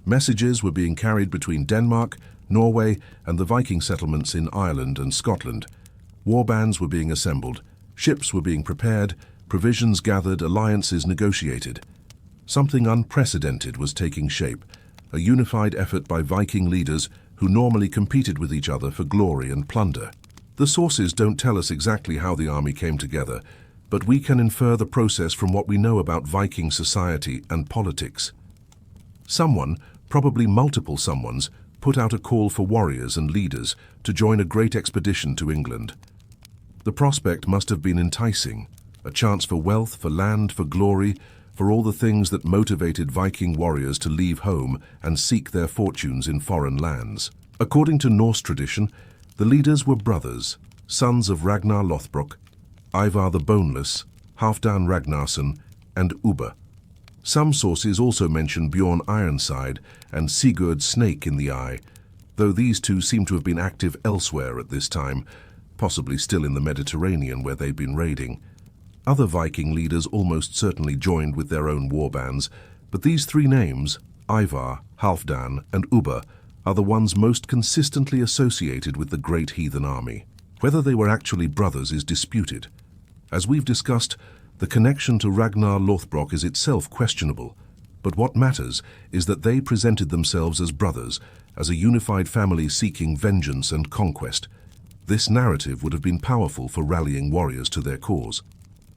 [SPEAKER 1] Messages were being carried between Denmark, Norway, and the Viking settlements in Ireland and Scotland. War bands were being assembled, ships were being prepared, Provisions gathered, alliances negotiated. Something unprecedented was taking shape, a unified effort by Viking leaders who normally competed with each other for glory and plunder. The sources don't tell us exactly how the army came together, but we can infer the process from what we know about Viking society and politics. Someone, probably multiple someones, put out a call for warriors and leaders to join a great expedition to England. The prospect must have been enticing, a chance for wealth, for land, for glory, for all the things that motivated Viking warriors to leave home and seek their fortunes in foreign lands. According to Norse tradition, the leaders were brothers, sons of Ragnar Lothbrok, Ivar the Boneless, Halfdan Ragnarsson, and Ubba. Some sources also mention Bjorn Ironside and Sigurd Snake in the Eye, though these two seem to have been active elsewhere at this time, possibly still in the Mediterranean where they'd been raiding. Other Viking leaders almost certainly joined with their own warbands, but these three names, Ivar, Halfdan, and Ubba, are the ones most consistently associated with the Great Heathen Army. Whether they were actually brothers is disputed. As we've discussed, the connection to Ragnar Lothbrok is itself questionable, but what matters is that they presented themselves as brothers, as a unified family seeking vengeance and conquest. This narrative would have been powerful for rallying warriors to their cause.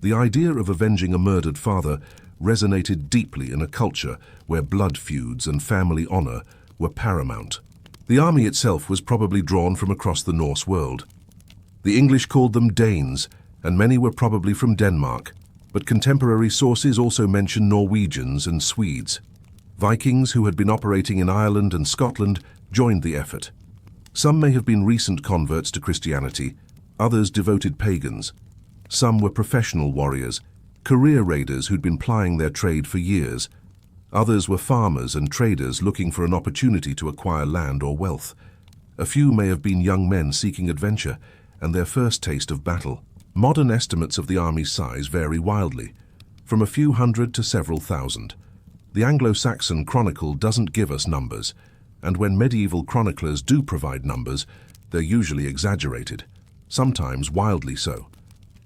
[SPEAKER 1] The idea of avenging a murdered father resonated deeply in a culture where blood feuds and family honor were paramount. The army itself was probably drawn from across the Norse world. The English called them Danes, and many were probably from Denmark, but contemporary sources also mention Norwegians and Swedes. Vikings who had been operating in Ireland and Scotland joined the effort. Some may have been recent converts to Christianity, others devoted pagans. Some were professional warriors, career raiders who'd been plying their trade for years. Others were farmers and traders looking for an opportunity to acquire land or wealth. A few may have been young men seeking adventure and their first taste of battle. Modern estimates of the army's size vary wildly, from a few hundred to several thousand. The Anglo-Saxon Chronicle doesn't give us numbers, and when medieval chroniclers do provide numbers, they're usually exaggerated, sometimes wildly so.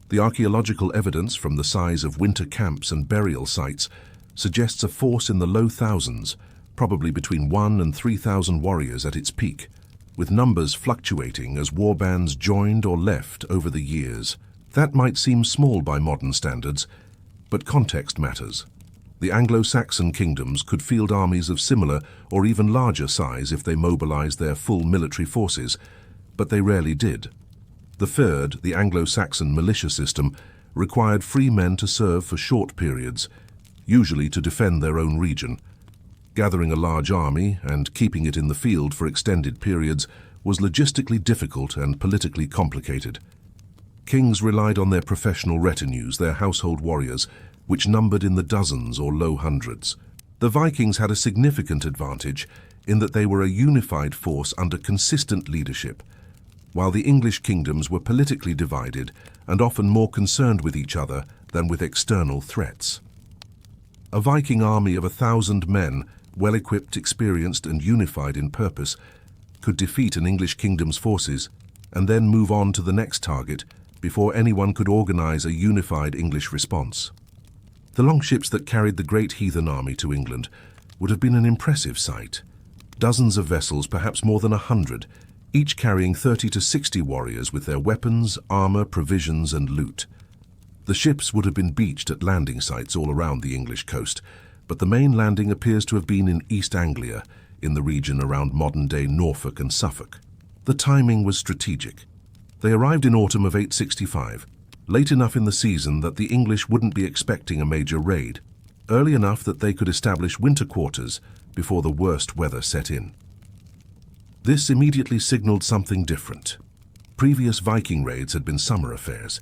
[SPEAKER 1] The archaeological evidence from the size of winter camps and burial sites suggests a force in the low thousands, probably between 1,000 and 3,000 warriors at its peak, with numbers fluctuating as warbands joined or left over the years. That might seem small by modern standards, but context matters. The Anglo-Saxon kingdoms could field armies of similar or even larger size if they mobilized their full military forces, but they rarely did. The Fyrd, the Anglo-Saxon militia system, required free men to serve for short periods, usually to defend their own region. Gathering a large army and keeping it in the field for extended periods was logistically difficult and politically complicated. Kings relied on their professional retinues, their household warriors, which numbered in the dozens or low hundreds. The Vikings had a significant advantage in that they were a unified force under consistent leadership, while the English kingdoms were politically divided and often more concerned with each other than with external threats. A Viking army of 1,000 men, well-equipped, experienced, and unified in purpose, could defeat an English kingdom's forces and then move on to the next target before anyone could organize a unified English response. The longships that carried the Great Heathen Army to England would have been an impressive sight. Dozens of vessels, perhaps more than 100, each carrying 30 to 60 warriors with their weapons, armor, provisions, and loot. The ships would have been beached at landing sites all around the English coast, but the main landing appears to have been in East Anglia, in the region around modern-day Norfolk and Suffolk. The timing was strategic. They arrived in autumn of 865, late enough in the season that the English wouldn't be expecting a major raid, early enough that they could establish winter quarters before the worst weather set in. This immediately signaled something different. Previous Viking raids had been summer affairs.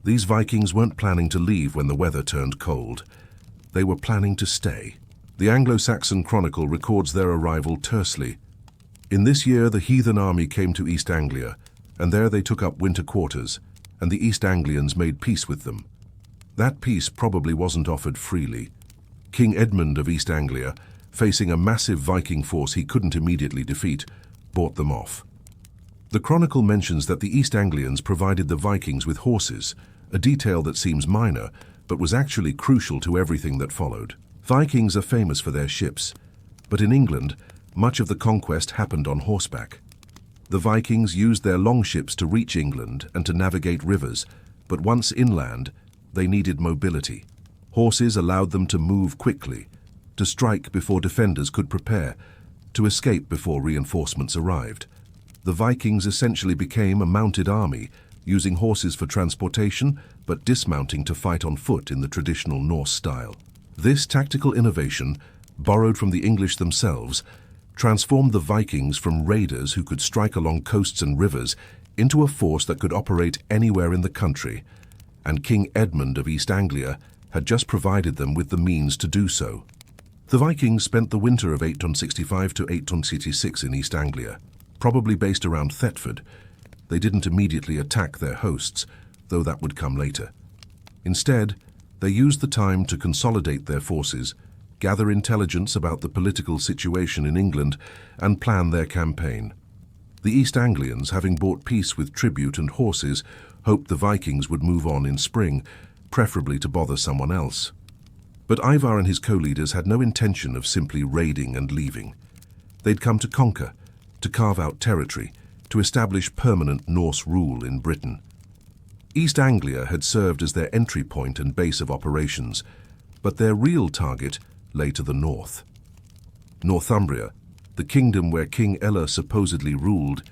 [SPEAKER 1] These Vikings weren't planning to leave when the weather turned cold. They were planning to stay. The Anglo-Saxon Chronicle records their arrival tersely. In this year, the heathen army came to East Anglia, and there they took up winter quarters, and the East Anglians made peace with them. That peace probably wasn't offered freely. King Edmund of East Anglia, facing a massive Viking force he couldn't immediately defeat, bought them off. The Chronicle mentions that the East Anglians provided the Vikings with horses, a detail that seems minor, but was actually crucial to everything that followed. Vikings are famous for their ships, but in England, much of the conquest happened on horseback. The Vikings used their longships to reach England and to navigate rivers, but once inland, they needed mobility. Horses allowed them to move quickly, to strike before defenders could prepare, to escape before reinforcements arrived. The Vikings essentially became a mounted army, using horses for transportation, but dismounting to fight on foot in the traditional Norse style. This tactical innovation, borrowed from the English themselves, transformed the Vikings from raiders who could strike along coasts and rivers into a force that could operate anywhere in the country, and King Edmund of East Anglia had just provided them with the means to do so. The Vikings spent the winter of 865 to 866 in East Anglia, probably based around Thetford. They didn't immediately attack their hosts, though that would come later. Instead, they used the time to consolidate their forces, gather intelligence about the political situation in England, and plan their campaign. The East Anglians, having bought peace with tribute and horses, hoped the Vikings would move on in spring, preferably to bother someone else. But Ivar and his co-leaders had no intention of simply raiding and leaving. They'd come to conquer, to carve out territory, to establish permanent Norse rule in Britain. East Anglia had served as their entry point and base of operations, but their real target lay to the north. Northumbria, the kingdom where King Ella supposedly ruled,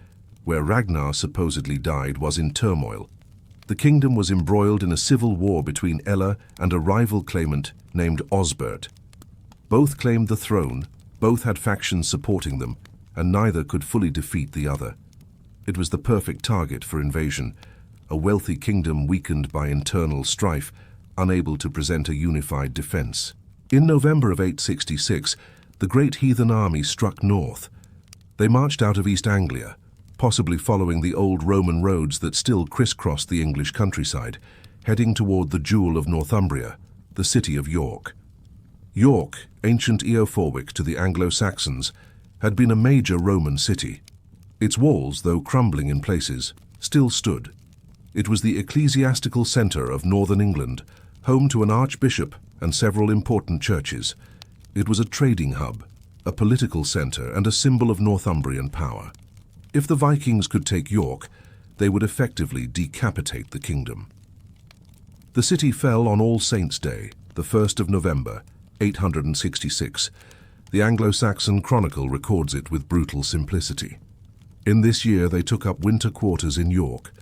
[SPEAKER 1] where Ragnar supposedly died, was in turmoil. The kingdom was embroiled in a civil war between Ella and a rival claimant named Osbert. Both claimed the throne, both had factions supporting them, and neither could fully defeat the other. It was the perfect target for invasion, a wealthy kingdom weakened by internal strife, unable to present a unified defense. In November of 866, the Great Heathen Army struck north. They marched out of East Anglia, possibly following the old Roman roads that still crisscrossed the English countryside, heading toward the jewel of Northumbria, the city of York. York, ancient Eoforwic to the Anglo-Saxons, had been a major Roman city. Its walls, though crumbling in places, still stood. It was the ecclesiastical centre of northern England, home to an archbishop and several important churches. It was a trading hub, a political centre, and a symbol of Northumbrian power. If the Vikings could take York, they would effectively decapitate the kingdom. The city fell on All Saints' Day, the 1st of November, 866. The Anglo-Saxon Chronicle records it with brutal simplicity. In this year they took up winter quarters in York.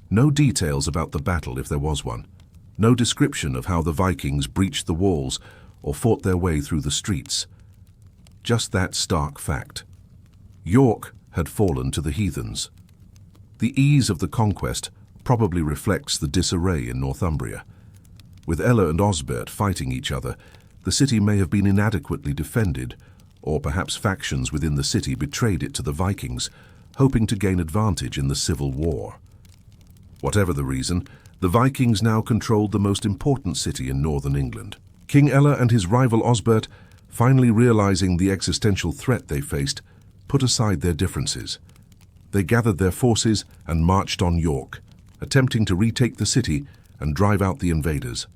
[SPEAKER 1] No details about the battle if there was one. No description of how the Vikings breached the walls or fought their way through the streets. Just that stark fact. York had fallen to the heathens. The ease of the conquest probably reflects the disarray in Northumbria. With Ella and Osbert fighting each other, the city may have been inadequately defended, or perhaps factions within the city betrayed it to the Vikings, hoping to gain advantage in the civil war. Whatever the reason, the Vikings now controlled the most important city in northern England. King Ella and his rival Osbert, finally realizing the existential threat they faced, put aside their differences. They gathered their forces and marched on York, attempting to retake the city and drive out the invaders.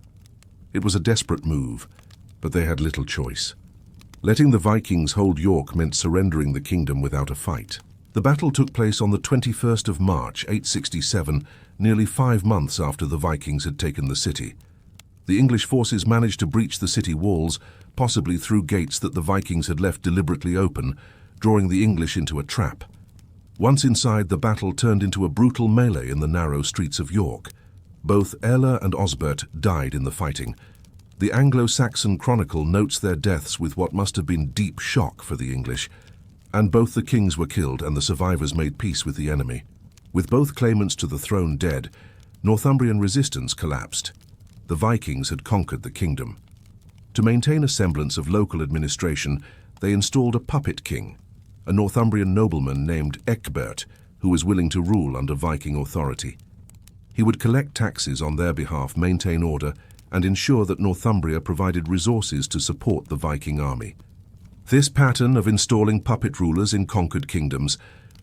[SPEAKER 1] It was a desperate move, but they had little choice. Letting the Vikings hold York meant surrendering the kingdom without a fight. The battle took place on the 21st of March, 867, nearly 5 months after the Vikings had taken the city. The English forces managed to breach the city walls, possibly through gates that the Vikings had left deliberately open, drawing the English into a trap. Once inside, the battle turned into a brutal melee in the narrow streets of York. Both Ella and Osbert died in the fighting. The Anglo-Saxon Chronicle notes their deaths with what must have been deep shock for the English, and both the kings were killed and the survivors made peace with the enemy. With both claimants to the throne dead, Northumbrian resistance collapsed. The Vikings had conquered the kingdom. To maintain a semblance of local administration, they installed a puppet king, a Northumbrian nobleman named Ecgbert, who was willing to rule under Viking authority. He would collect taxes on their behalf, maintain order, and ensure that Northumbria provided resources to support the Viking army. This pattern of installing puppet rulers in conquered kingdoms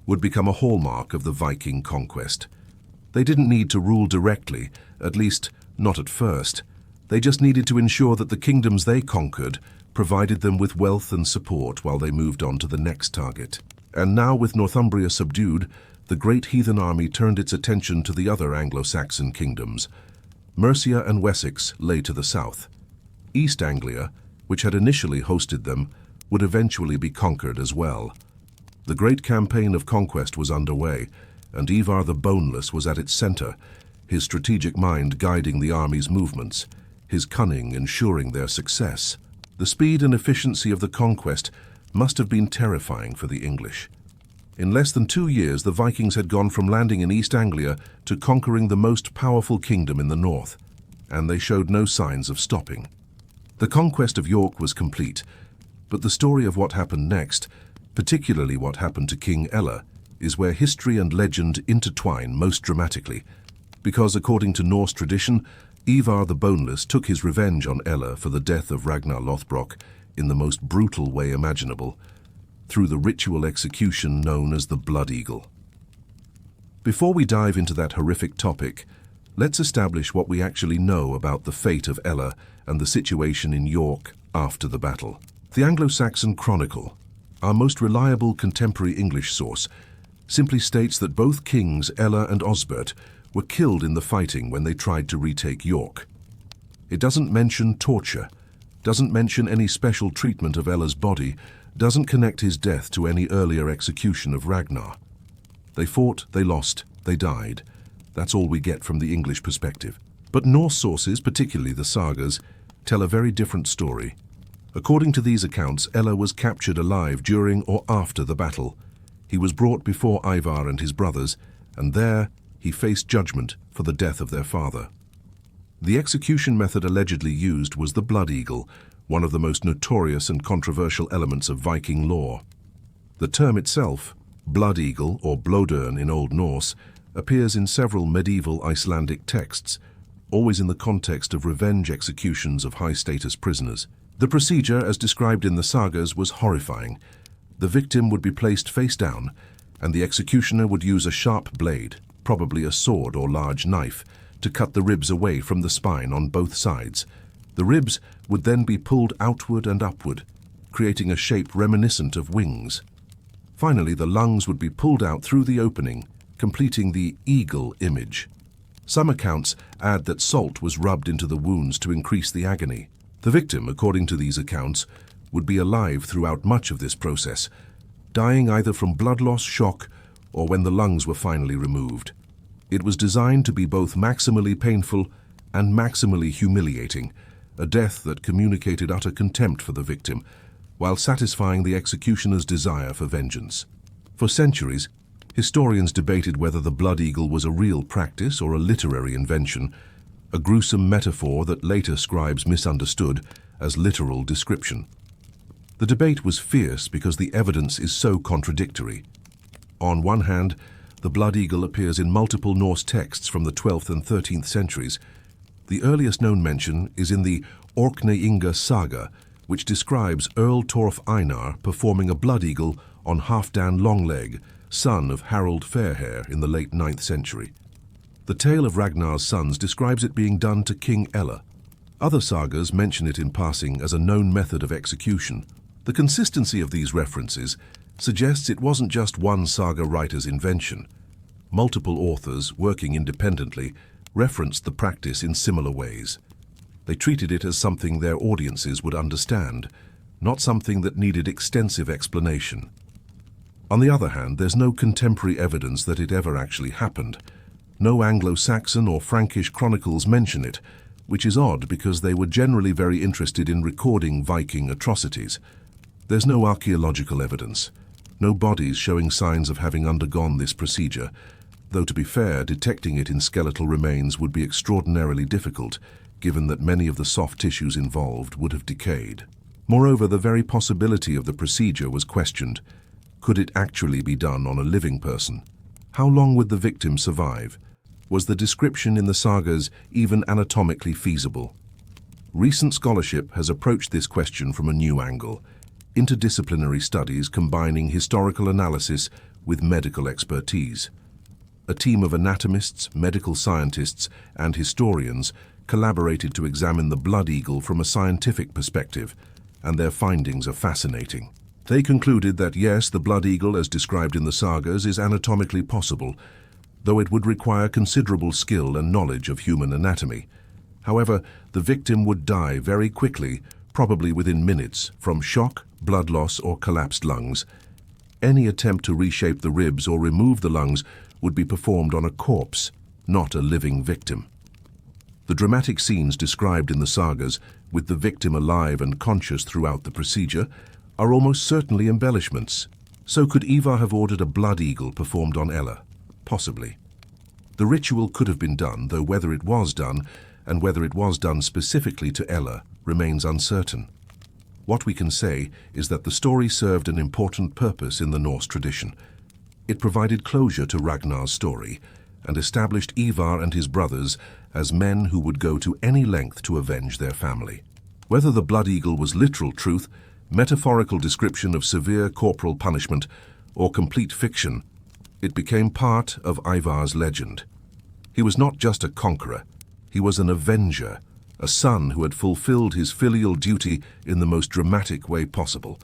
[SPEAKER 1] would become a hallmark of the Viking conquest. They didn't need to rule directly, at least not at first. They just needed to ensure that the kingdoms they conquered provided them with wealth and support while they moved on to the next target. And now, with Northumbria subdued, the Great Heathen Army turned its attention to the other Anglo-Saxon kingdoms. Mercia and Wessex lay to the south. East Anglia, which had initially hosted them, would eventually be conquered as well. The great campaign of conquest was underway, and Ivar the Boneless was at its center, his strategic mind guiding the army's movements, his cunning ensuring their success. The speed and efficiency of the conquest must have been terrifying for the English. In less than 2 years, the Vikings had gone from landing in East Anglia to conquering the most powerful kingdom in the north, and they showed no signs of stopping. The conquest of York was complete, but the story of what happened next, particularly what happened to King Ella, is where history and legend intertwine most dramatically, because according to Norse tradition, Ivar the Boneless took his revenge on Ella for the death of Ragnar Lothbrok in the most brutal way imaginable, through the ritual execution known as the Blood Eagle. Before we dive into that horrific topic, let's establish what we actually know about the fate of Ella and the situation in York after the battle. The Anglo-Saxon Chronicle, our most reliable contemporary English source, simply states that both kings, Ella and Osbert, were killed in the fighting when they tried to retake York. It doesn't mention torture, doesn't mention any special treatment of Ella's body, doesn't connect his death to any earlier execution of Ragnar. They fought, they lost, they died. That's all we get from the English perspective. But Norse sources, particularly the sagas, tell a very different story. According to these accounts, Ella was captured alive during or after the battle. He was brought before Ivar and his brothers, and there he faced judgment for the death of their father. The execution method allegedly used was the Blood Eagle, one of the most notorious and controversial elements of Viking lore. The term itself, Blood Eagle or Blodern in Old Norse, appears in several medieval Icelandic texts, always in the context of revenge executions of high-status prisoners. The procedure, as described in the sagas, was horrifying. The victim would be placed face down, and the executioner would use a sharp blade, probably a sword or large knife, to cut the ribs away from the spine on both sides. The ribs would then be pulled outward and upward, creating a shape reminiscent of wings. Finally, the lungs would be pulled out through the opening, completing the eagle image. Some accounts add that salt was rubbed into the wounds to increase the agony. The victim, according to these accounts, would be alive throughout much of this process, dying either from blood loss, shock, or when the lungs were finally removed. It was designed to be both maximally painful and maximally humiliating, a death that communicated utter contempt for the victim, while satisfying the executioner's desire for vengeance. For centuries, historians debated whether the Blood Eagle was a real practice or a literary invention, a gruesome metaphor that later scribes misunderstood as literal description. The debate was fierce because the evidence is so contradictory. On one hand, the Blood Eagle appears in multiple Norse texts from the 12th and 13th centuries. The earliest known mention is in the Orkney Inga saga, which describes Earl Torf Einar performing a blood eagle on Halfdan Longleg, son of Harold Fairhair in the late 9th century. The tale of Ragnar's sons describes it being done to King Ella. Other sagas mention it in passing as a known method of execution. The consistency of these references suggests it wasn't just one saga writer's invention. Multiple authors, working independently, referenced the practice in similar ways. They treated it as something their audiences would understand, not something that needed extensive explanation. On the other hand, there's no contemporary evidence that it ever actually happened. No Anglo-Saxon or Frankish chronicles mention it, which is odd because they were generally very interested in recording Viking atrocities. There's no archaeological evidence, no bodies showing signs of having undergone this procedure, though to be fair, detecting it in skeletal remains would be extraordinarily difficult, given that many of the soft tissues involved would have decayed. Moreover, the very possibility of the procedure was questioned. Could it actually be done on a living person? How long would the victim survive? Was the description in the sagas even anatomically feasible? Recent scholarship has approached this question from a new angle, interdisciplinary studies combining historical analysis with medical expertise. A team of anatomists, medical scientists, and historians collaborated to examine the blood eagle from a scientific perspective, and their findings are fascinating. They concluded that yes, the blood eagle as described in the sagas is anatomically possible, though it would require considerable skill and knowledge of human anatomy. However, the victim would die very quickly, probably within minutes, from shock, blood loss, or collapsed lungs. Any attempt to reshape the ribs or remove the lungs would be performed on a corpse, not a living victim. The dramatic scenes described in the sagas, with the victim alive and conscious throughout the procedure, are almost certainly embellishments. So could Ivar have ordered a blood eagle performed on Ella? Possibly. The ritual could have been done, though whether it was done, and whether it was done specifically to Ella, remains uncertain. What we can say is that the story served an important purpose in the Norse tradition. It provided closure to Ragnar's story, and established Ivar and his brothers as men who would go to any length to avenge their family. Whether the blood eagle was literal truth, metaphorical description of severe corporal punishment, or complete fiction, it became part of Ivar's legend. He was not just a conqueror, he was an avenger, a son who had fulfilled his filial duty in the most dramatic way possible.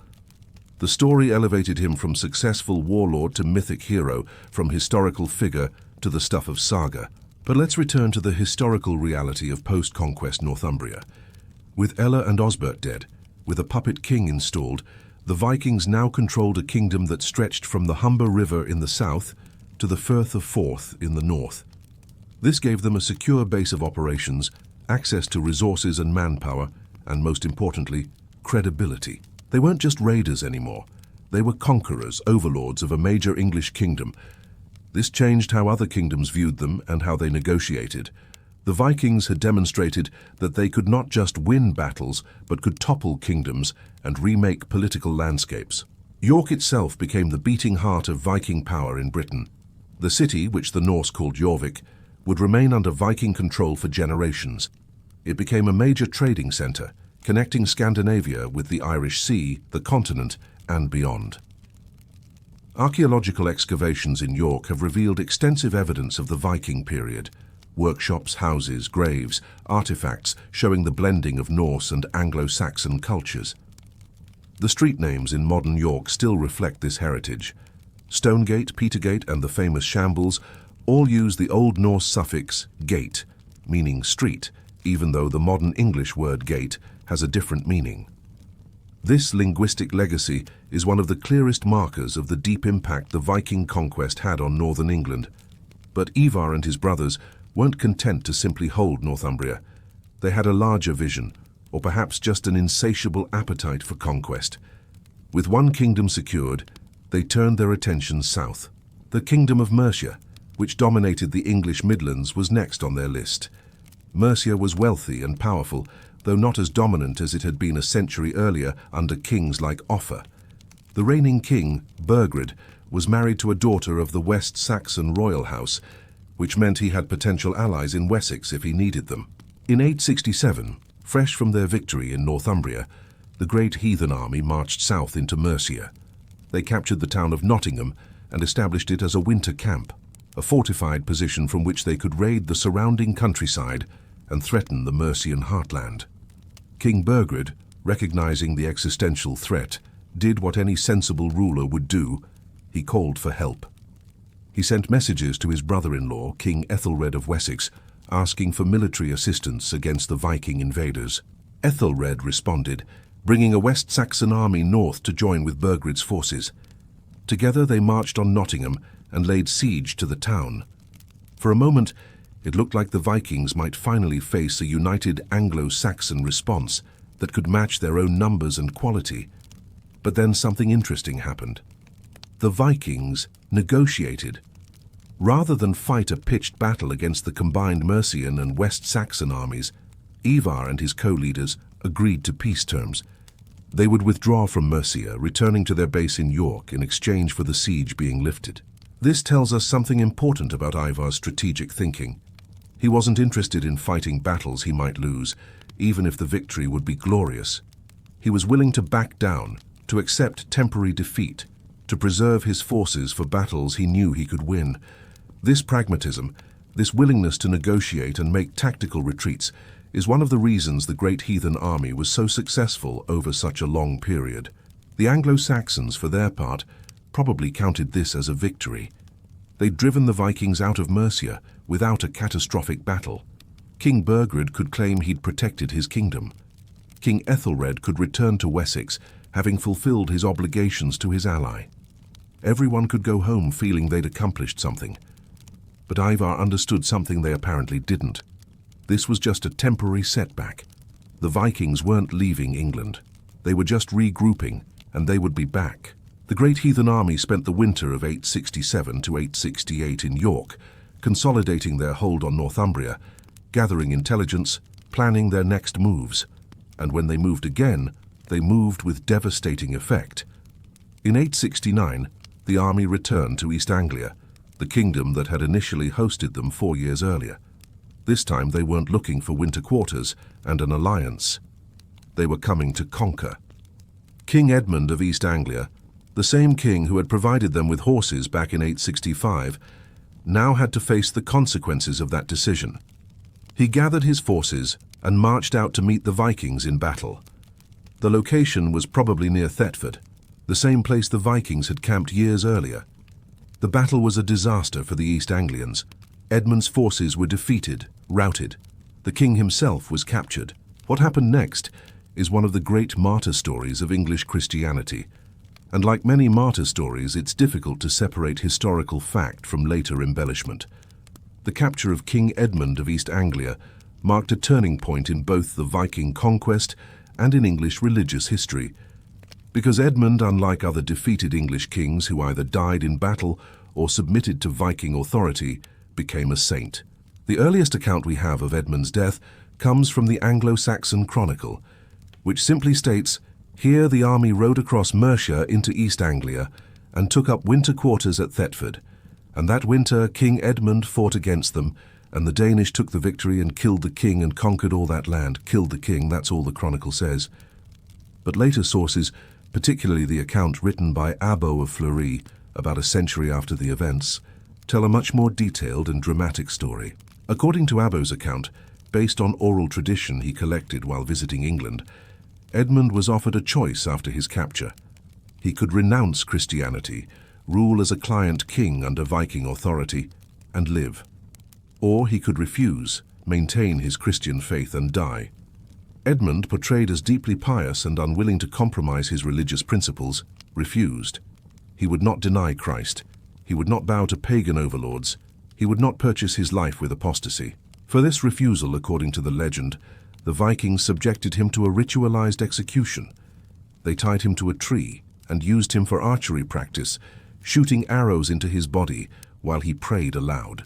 [SPEAKER 1] The story elevated him from successful warlord to mythic hero, from historical figure to the stuff of saga. But let's return to the historical reality of post-conquest Northumbria. With Ella and Osbert dead, with a puppet king installed, the Vikings now controlled a kingdom that stretched from the Humber River in the south to the Firth of Forth in the north. This gave them a secure base of operations, access to resources and manpower, and most importantly, credibility. They weren't just raiders anymore. They were conquerors, overlords of a major English kingdom. This changed how other kingdoms viewed them and how they negotiated. The Vikings had demonstrated that they could not just win battles, but could topple kingdoms and remake political landscapes. York itself became the beating heart of Viking power in Britain. The city, which the Norse called Jorvik, would remain under Viking control for generations. It became a major trading centre, connecting Scandinavia with the Irish Sea, the continent, and beyond. Archaeological excavations in York have revealed extensive evidence of the Viking period: workshops, houses, graves, artifacts showing the blending of Norse and Anglo-Saxon cultures. The street names in modern York still reflect this heritage. Stonegate, Petergate, and the famous Shambles all use the Old Norse suffix gate, meaning street, even though the modern English word gate has a different meaning. This linguistic legacy is one of the clearest markers of the deep impact the Viking conquest had on northern England. But Ivar and his brothers weren't content to simply hold Northumbria. They had a larger vision, or perhaps just an insatiable appetite for conquest. With one kingdom secured, they turned their attention south. The kingdom of Mercia, which dominated the English Midlands, was next on their list. Mercia was wealthy and powerful, though not as dominant as it had been a century earlier under kings like Offa. The reigning king, Burgred, was married to a daughter of the West Saxon royal house, which meant he had potential allies in Wessex if he needed them. In 867, fresh from their victory in Northumbria, the Great Heathen Army marched south into Mercia. They captured the town of Nottingham and established it as a winter camp, a fortified position from which they could raid the surrounding countryside and threaten the Mercian heartland. King Burgred, recognizing the existential threat, did what any sensible ruler would do: he called for help. He sent messages to his brother-in-law, King Ethelred of Wessex, asking for military assistance against the Viking invaders. Ethelred responded, bringing a West Saxon army north to join with Burgred's forces. Together they marched on Nottingham and laid siege to the town. For a moment, it looked like the Vikings might finally face a united Anglo-Saxon response that could match their own numbers and quality. But then something interesting happened. The Vikings negotiated. Rather than fight a pitched battle against the combined Mercian and West Saxon armies, Ivar and his co-leaders agreed to peace terms. They would withdraw from Mercia, returning to their base in York in exchange for the siege being lifted. This tells us something important about Ivar's strategic thinking. He wasn't interested in fighting battles he might lose, even if the victory would be glorious. He was willing to back down, to accept temporary defeat, to preserve his forces for battles he knew he could win. This pragmatism, This willingness to negotiate and make tactical retreats is one of the reasons the Great Heathen Army was so successful over such a long period. The Anglo-Saxons, for their part, probably counted this as a victory. They'd driven the Vikings out of Mercia without a catastrophic battle. King Burgred could claim he'd protected his kingdom. King Ethelred could return to Wessex, having fulfilled his obligations to his ally. Everyone could go home feeling they'd accomplished something. But Ivar understood something they apparently didn't. This was just a temporary setback. The Vikings weren't leaving England. They were just regrouping, and they would be back. The Great Heathen Army spent the winter of 867 to 868 in York, consolidating their hold on Northumbria, gathering intelligence, planning their next moves. And when they moved again, they moved with devastating effect. In 869, the army returned to East Anglia, the kingdom that had initially hosted them 4 years earlier. This time they weren't looking for winter quarters and an alliance. They were coming to conquer. King Edmund of East Anglia, the same king who had provided them with horses back in 865, now had to face the consequences of that decision. He gathered his forces and marched out to meet the Vikings in battle. The location was probably near Thetford, the same place the Vikings had camped years earlier. The battle was a disaster for the East Anglians. Edmund's forces were defeated, routed. The king himself was captured. What happened next is one of the great martyr stories of English Christianity. And like many martyr stories, it's difficult to separate historical fact from later embellishment. The capture of King Edmund of East Anglia marked a turning point in both the Viking conquest and in English religious history. Because Edmund, unlike other defeated English kings who either died in battle or submitted to Viking authority, became a saint. The earliest account we have of Edmund's death comes from the Anglo-Saxon Chronicle, which simply states, "Here the army rode across Mercia into East Anglia and took up winter quarters at Thetford. And that winter King Edmund fought against them, and the Danish took the victory and killed the king and conquered all that land." Killed the king, that's all the chronicle says. But later sources, particularly the account written by Abbo of Fleury about a century after the events, tell a much more detailed and dramatic story. According to Abbo's account, based on oral tradition he collected while visiting England, Edmund was offered a choice after his capture. He could renounce Christianity, rule as a client king under Viking authority, and live. Or he could refuse, maintain his Christian faith and die. Edmund, portrayed as deeply pious and unwilling to compromise his religious principles, refused. He would not deny Christ. He would not bow to pagan overlords. He would not purchase his life with apostasy. For this refusal, according to the legend, the Vikings subjected him to a ritualized execution. They tied him to a tree and used him for archery practice, shooting arrows into his body while he prayed aloud.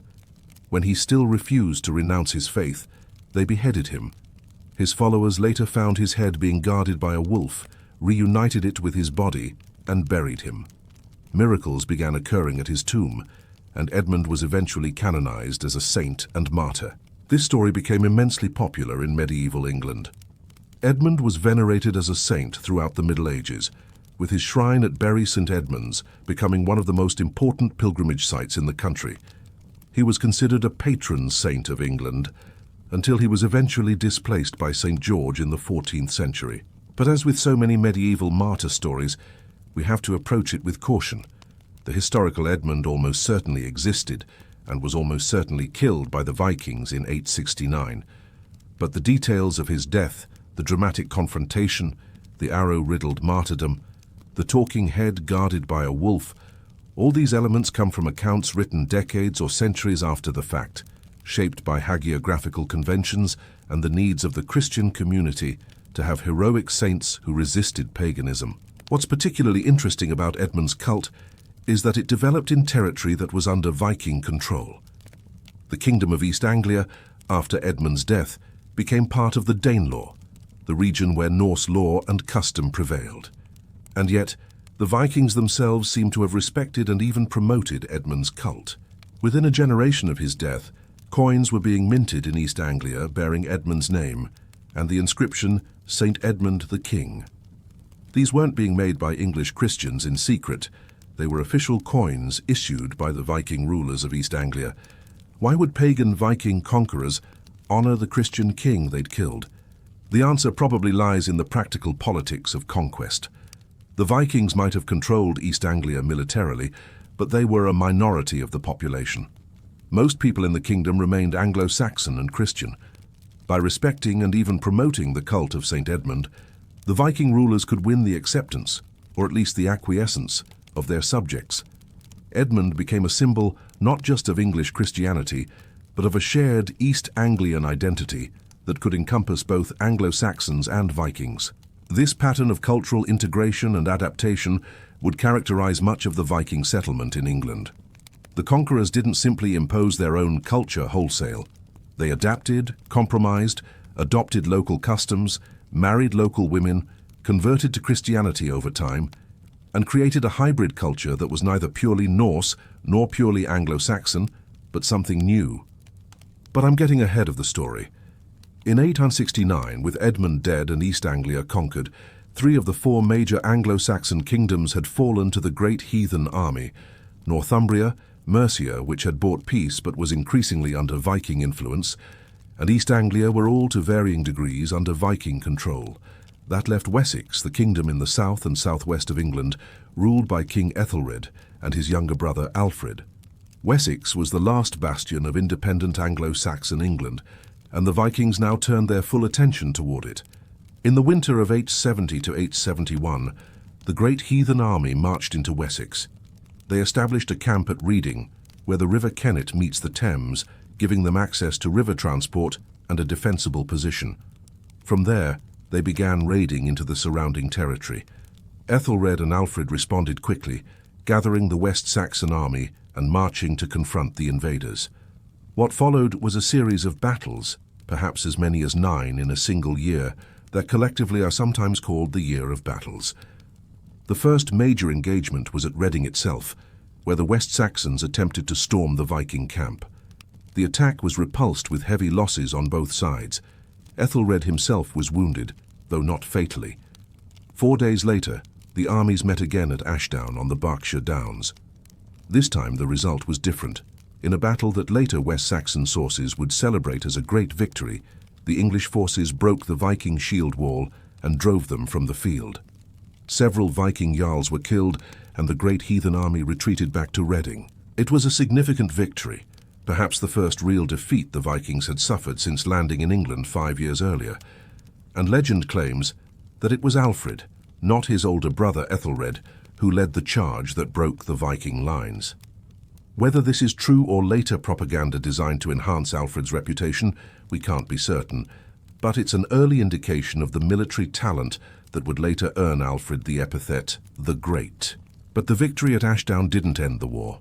[SPEAKER 1] When he still refused to renounce his faith, they beheaded him. His followers later found his head being guarded by a wolf, reunited it with his body, and buried him. Miracles began occurring at his tomb, and Edmund was eventually canonized as a saint and martyr. This story became immensely popular in medieval England. Edmund was venerated as a saint throughout the Middle Ages, with his shrine at Bury St. Edmunds becoming one of the most important pilgrimage sites in the country. He was considered a patron saint of England, until he was eventually displaced by St. George in the 14th century. But as with so many medieval martyr stories, we have to approach it with caution. The historical Edmund almost certainly existed, and was almost certainly killed by the Vikings in 869. But the details of his death, the dramatic confrontation, the arrow-riddled martyrdom, the talking head guarded by a wolf, all these elements come from accounts written decades or centuries after the fact, shaped by hagiographical conventions and the needs of the Christian community to have heroic saints who resisted paganism. What's particularly interesting about Edmund's cult is that it developed in territory that was under Viking control. The kingdom of East Anglia, after Edmund's death, became part of the Danelaw, the region where Norse law and custom prevailed. And yet, the Vikings themselves seem to have respected and even promoted Edmund's cult. Within a generation of his death, coins were being minted in East Anglia bearing Edmund's name, and the inscription, St. Edmund the King. These weren't being made by English Christians in secret. They were official coins issued by the Viking rulers of East Anglia. Why would pagan Viking conquerors honor the Christian king they'd killed? The answer probably lies in the practical politics of conquest. The Vikings might have controlled East Anglia militarily, but they were a minority of the population. Most people in the kingdom remained Anglo-Saxon and Christian. By respecting and even promoting the cult of St. Edmund, the Viking rulers could win the acceptance, or at least the acquiescence, of their subjects. Edmund became a symbol not just of English Christianity, but of a shared East Anglian identity that could encompass both Anglo-Saxons and Vikings. This pattern of cultural integration and adaptation would characterize much of the Viking settlement in England. The conquerors didn't simply impose their own culture wholesale. They adapted, compromised, adopted local customs, married local women, converted to Christianity over time, and created a hybrid culture that was neither purely Norse nor purely Anglo-Saxon, but something new. But I'm getting ahead of the story. In 869, with Edmund dead and East Anglia conquered, 3 of the 4 major Anglo-Saxon kingdoms had fallen to the Great Heathen Army. Northumbria, Mercia, which had bought peace but was increasingly under Viking influence, and East Anglia were all to varying degrees under Viking control. That left Wessex, the kingdom in the south and southwest of England, ruled by King Ethelred and his younger brother Alfred. Wessex was the last bastion of independent Anglo-Saxon England, and the Vikings now turned their full attention toward it. In the winter of 870 to 871, the Great Heathen Army marched into Wessex. They established a camp at Reading, where the River Kennet meets the Thames, giving them access to river transport and a defensible position. From there, they began raiding into the surrounding territory. Ethelred and Alfred responded quickly, gathering the West Saxon army and marching to confront the invaders. What followed was a series of battles, perhaps as many as 9 in a single year, that collectively are sometimes called the Year of Battles. The first major engagement was at Reading itself, where the West Saxons attempted to storm the Viking camp. The attack was repulsed with heavy losses on both sides. Ethelred himself was wounded, though not fatally. 4 days later, the armies met again at Ashdown on the Berkshire Downs. This time the result was different. In a battle that later West Saxon sources would celebrate as a great victory, the English forces broke the Viking shield wall and drove them from the field. Several Viking jarls were killed, and the Great Heathen Army retreated back to Reading. It was a significant victory, perhaps the first real defeat the Vikings had suffered since landing in England 5 years earlier, and legend claims that it was Alfred, not his older brother Ethelred, who led the charge that broke the Viking lines. Whether this is true or later propaganda designed to enhance Alfred's reputation, we can't be certain, but it's an early indication of the military talent that would later earn Alfred the epithet the Great. But the victory at Ashdown didn't end the war.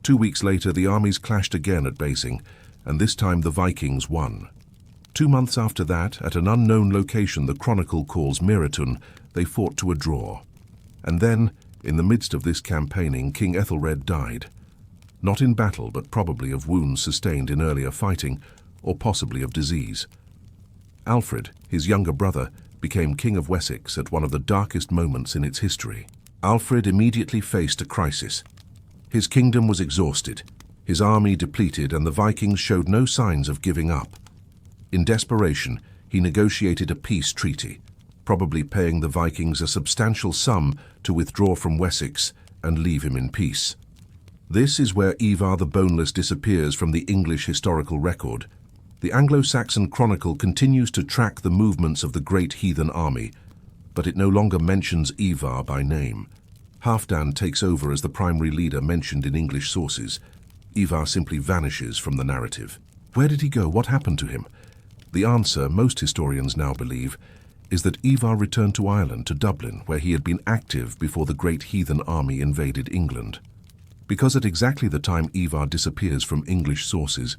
[SPEAKER 1] 2 weeks later, the armies clashed again at Basing, and this time the Vikings won. 2 months after that, at an unknown location the Chronicle calls Miratun, they fought to a draw. And then, in the midst of this campaigning, King Ethelred died. Not in battle, but probably of wounds sustained in earlier fighting, or possibly of disease. Alfred, his younger brother, became King of Wessex at one of the darkest moments in its history. Alfred immediately faced a crisis. His kingdom was exhausted, his army depleted, and the Vikings showed no signs of giving up. In desperation, he negotiated a peace treaty, probably paying the Vikings a substantial sum to withdraw from Wessex and leave him in peace. This is where Ivar the Boneless disappears from the English historical record. The Anglo-Saxon Chronicle continues to track the movements of the Great Heathen Army, but it no longer mentions Ivar by name. Halfdan takes over as the primary leader mentioned in English sources. Ivar simply vanishes from the narrative. Where did he go? What happened to him? The answer, most historians now believe, is that Ivar returned to Ireland, to Dublin, where he had been active before the Great Heathen Army invaded England. Because at exactly the time Ivar disappears from English sources,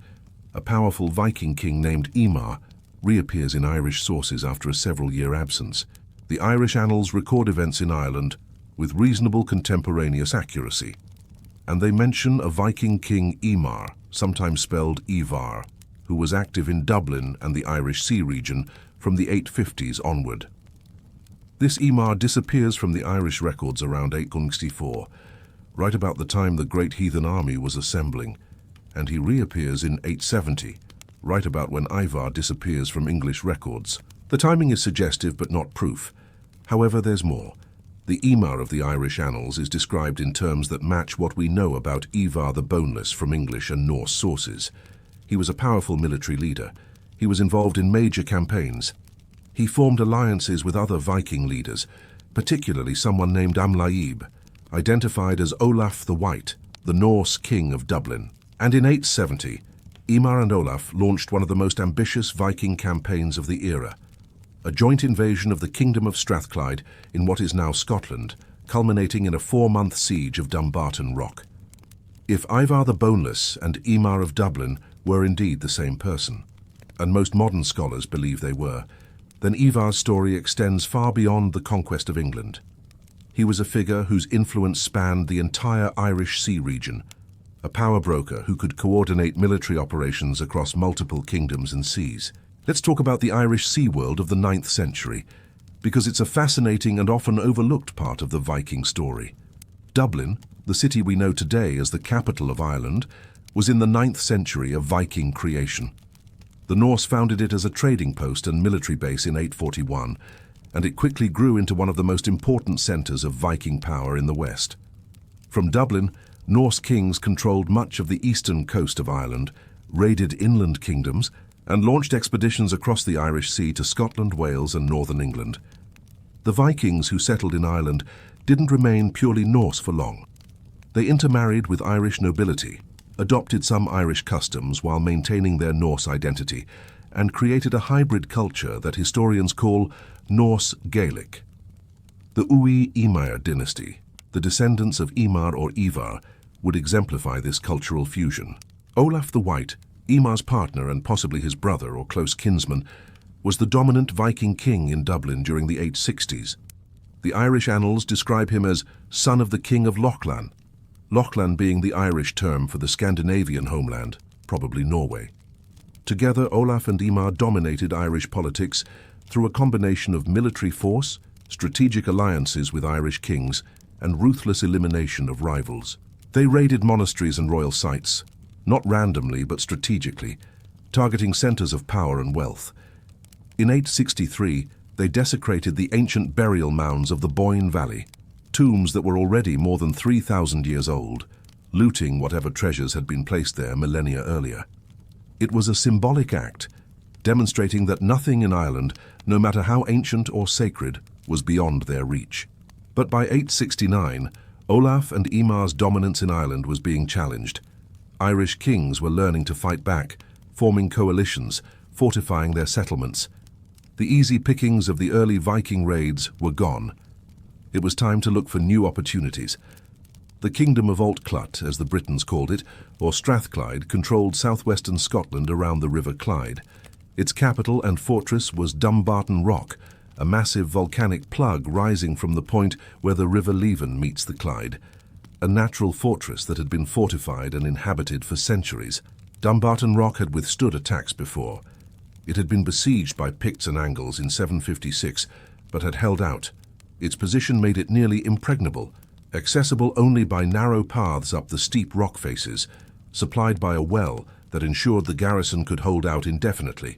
[SPEAKER 1] a powerful Viking king named Eymar reappears in Irish sources after a several-year absence. The Irish annals record events in Ireland with reasonable contemporaneous accuracy, and they mention a Viking king Eymar, sometimes spelled Ivar, who was active in Dublin and the Irish Sea region from the 850s onward. This Eymar disappears from the Irish records around 864, right about the time the Great Heathen Army was assembling, and he reappears in 870, right about when Ivar disappears from English records. The timing is suggestive but not proof. However, there's more. The Emer of the Irish annals is described in terms that match what we know about Ivar the Boneless from English and Norse sources. He was a powerful military leader. He was involved in major campaigns. He formed alliances with other Viking leaders, particularly someone named Amlaib, identified as Olaf the White, the Norse king of Dublin. And in 870, Emer and Olaf launched one of the most ambitious Viking campaigns of the era, a joint invasion of the Kingdom of Strathclyde in what is now Scotland, culminating in a 4-month siege of Dumbarton Rock. If Ivar the Boneless and Emer of Dublin were indeed the same person, and most modern scholars believe they were, then Ivar's story extends far beyond the conquest of England. He was a figure whose influence spanned the entire Irish Sea region, a power broker who could coordinate military operations across multiple kingdoms and seas. Let's talk about the Irish sea world of the 9th century, because it's a fascinating and often overlooked part of the Viking story. Dublin, the city we know today as the capital of Ireland, was in the 9th century a Viking creation. The Norse founded it as a trading post and military base in 841, and it quickly grew into one of the most important centres of Viking power in the west. From Dublin, Norse kings controlled much of the eastern coast of Ireland, raided inland kingdoms, and launched expeditions across the Irish Sea to Scotland, Wales, and northern England. The Vikings who settled in Ireland didn't remain purely Norse for long. They intermarried with Irish nobility, adopted some Irish customs while maintaining their Norse identity, and created a hybrid culture that historians call Norse Gaelic. The Uí-Emer dynasty, the descendants of Emer or Ivar, would exemplify this cultural fusion. Olaf the White, Emer's partner and possibly his brother or close kinsman, was the dominant Viking king in Dublin during the 860s. The Irish annals describe him as son of the king of Lochlann, Lochlann being the Irish term for the Scandinavian homeland, probably Norway. Together, Olaf and Emer dominated Irish politics through a combination of military force, strategic alliances with Irish kings, and ruthless elimination of rivals. They raided monasteries and royal sites, not randomly but strategically, targeting centers of power and wealth. In 863, they desecrated the ancient burial mounds of the Boyne Valley, tombs that were already more than 3,000 years old, looting whatever treasures had been placed there millennia earlier. It was a symbolic act, demonstrating that nothing in Ireland, no matter how ancient or sacred, was beyond their reach. But by 869, Olaf and Emer's dominance in Ireland was being challenged. Irish kings were learning to fight back, forming coalitions, fortifying their settlements. The easy pickings of the early Viking raids were gone. It was time to look for new opportunities. The Kingdom of Altclut, as the Britons called it, or Strathclyde, controlled southwestern Scotland around the River Clyde. Its capital and fortress was Dumbarton Rock, a massive volcanic plug rising from the point where the River Leven meets the Clyde. A natural fortress that had been fortified and inhabited for centuries. Dumbarton Rock had withstood attacks before. It had been besieged by Picts and Angles in 756, but had held out. Its position made it nearly impregnable, accessible only by narrow paths up the steep rock faces, supplied by a well that ensured the garrison could hold out indefinitely.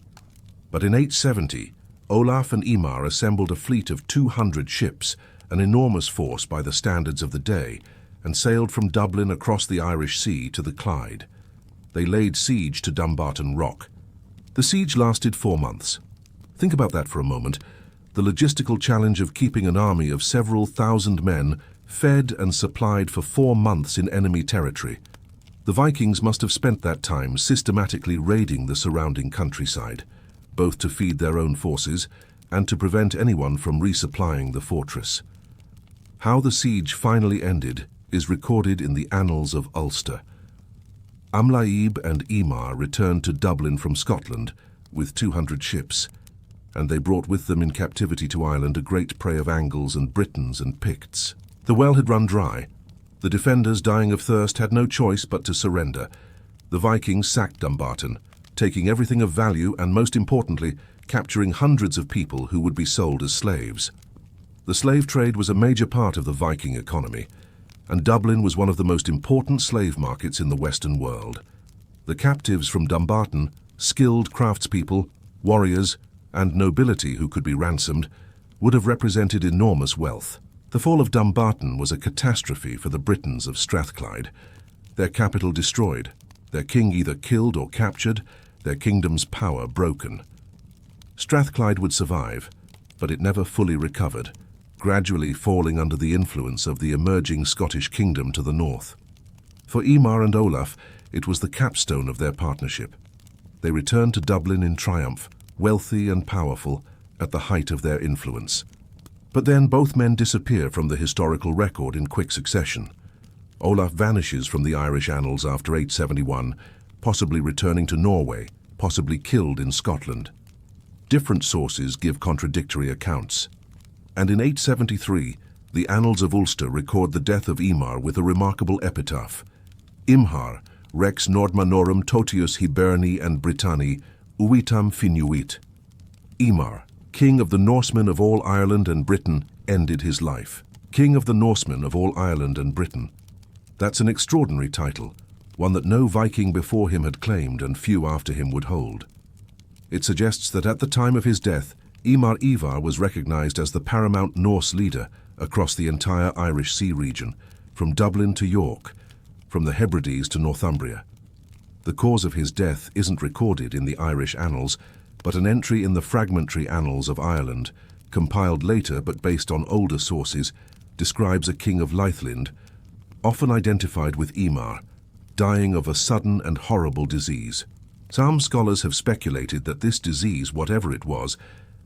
[SPEAKER 1] But in 870, Olaf and Emer assembled a fleet of 200 ships, an enormous force by the standards of the day, and sailed from Dublin across the Irish Sea to the Clyde. They laid siege to Dumbarton Rock. The siege lasted 4 months. Think about that for a moment. The logistical challenge of keeping an army of several thousand men fed and supplied for 4 months in enemy territory. The Vikings must have spent that time systematically raiding the surrounding countryside, both to feed their own forces and to prevent anyone from resupplying the fortress. How the siege finally ended is recorded in the Annals of Ulster. Amlaib and Emer returned to Dublin from Scotland with 200 ships, and they brought with them in captivity to Ireland a great prey of Angles and Britons and Picts. The well had run dry. The defenders, dying of thirst, had no choice but to surrender. The Vikings sacked Dumbarton, taking everything of value and, most importantly, capturing hundreds of people who would be sold as slaves. The slave trade was a major part of the Viking economy, and Dublin was one of the most important slave markets in the Western world. The captives from Dumbarton, skilled craftspeople, warriors, and nobility who could be ransomed, would have represented enormous wealth. The fall of Dumbarton was a catastrophe for the Britons of Strathclyde. Their capital destroyed, their king either killed or captured, their kingdom's power broken. Strathclyde would survive, but it never fully recovered, gradually falling under the influence of the emerging Scottish kingdom to the north. For Eamar and Olaf, it was the capstone of their partnership. They returned to Dublin in triumph, wealthy and powerful, at the height of their influence. But then both men disappear from the historical record in quick succession. Olaf vanishes from the Irish annals after 871, possibly returning to Norway, possibly killed in Scotland. Different sources give contradictory accounts. And in 873, the Annals of Ulster record the death of Eamar with a remarkable epitaph. Imhar, rex Nordmanorum totius Hiberni and Britanni, uitam finuit. Eamar, king of the Norsemen of all Ireland and Britain, ended his life. King of the Norsemen of all Ireland and Britain. That's an extraordinary title, one that no Viking before him had claimed and few after him would hold. It suggests that at the time of his death, Eamar Ivar was recognized as the paramount Norse leader across the entire Irish Sea region, from Dublin to York, from the Hebrides to Northumbria. The cause of his death isn't recorded in the Irish annals, but an entry in the fragmentary Annals of Ireland, compiled later but based on older sources, describes a king of Leithland, often identified with Eamar, dying of a sudden and horrible disease. Some scholars have speculated that this disease, whatever it was,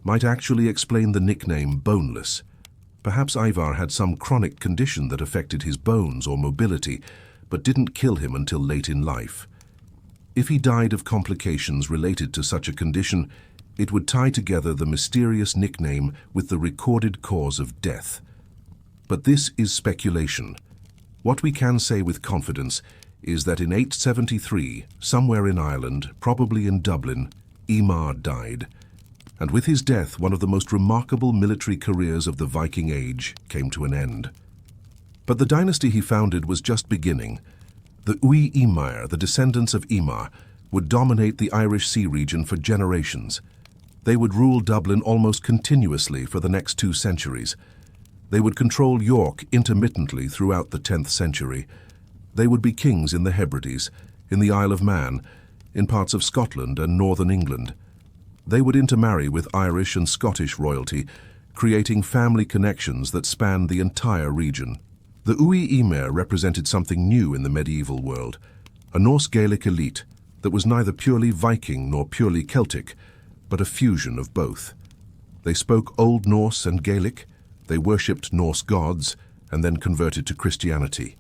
[SPEAKER 1] might actually explain the nickname Boneless. Perhaps Ivar had some chronic condition that affected his bones or mobility, but didn't kill him until late in life. If he died of complications related to such a condition, it would tie together the mysterious nickname with the recorded cause of death. But this is speculation. What we can say with confidence is that in 873, somewhere in Ireland, probably in Dublin, Eamar died. And with his death, one of the most remarkable military careers of the Viking Age came to an end. But the dynasty he founded was just beginning. The Ui Eamar, the descendants of Eamar, would dominate the Irish Sea region for generations. They would rule Dublin almost continuously for the next 2 centuries. They would control York intermittently throughout the 10th century. They would be kings in the Hebrides, in the Isle of Man, in parts of Scotland and northern England. They would intermarry with Irish and Scottish royalty, creating family connections that spanned the entire region. The Ui Eamar represented something new in the medieval world, a Norse Gaelic elite that was neither purely Viking nor purely Celtic, but a fusion of both. They spoke Old Norse and Gaelic, they worshipped Norse gods, and then converted to Christianity.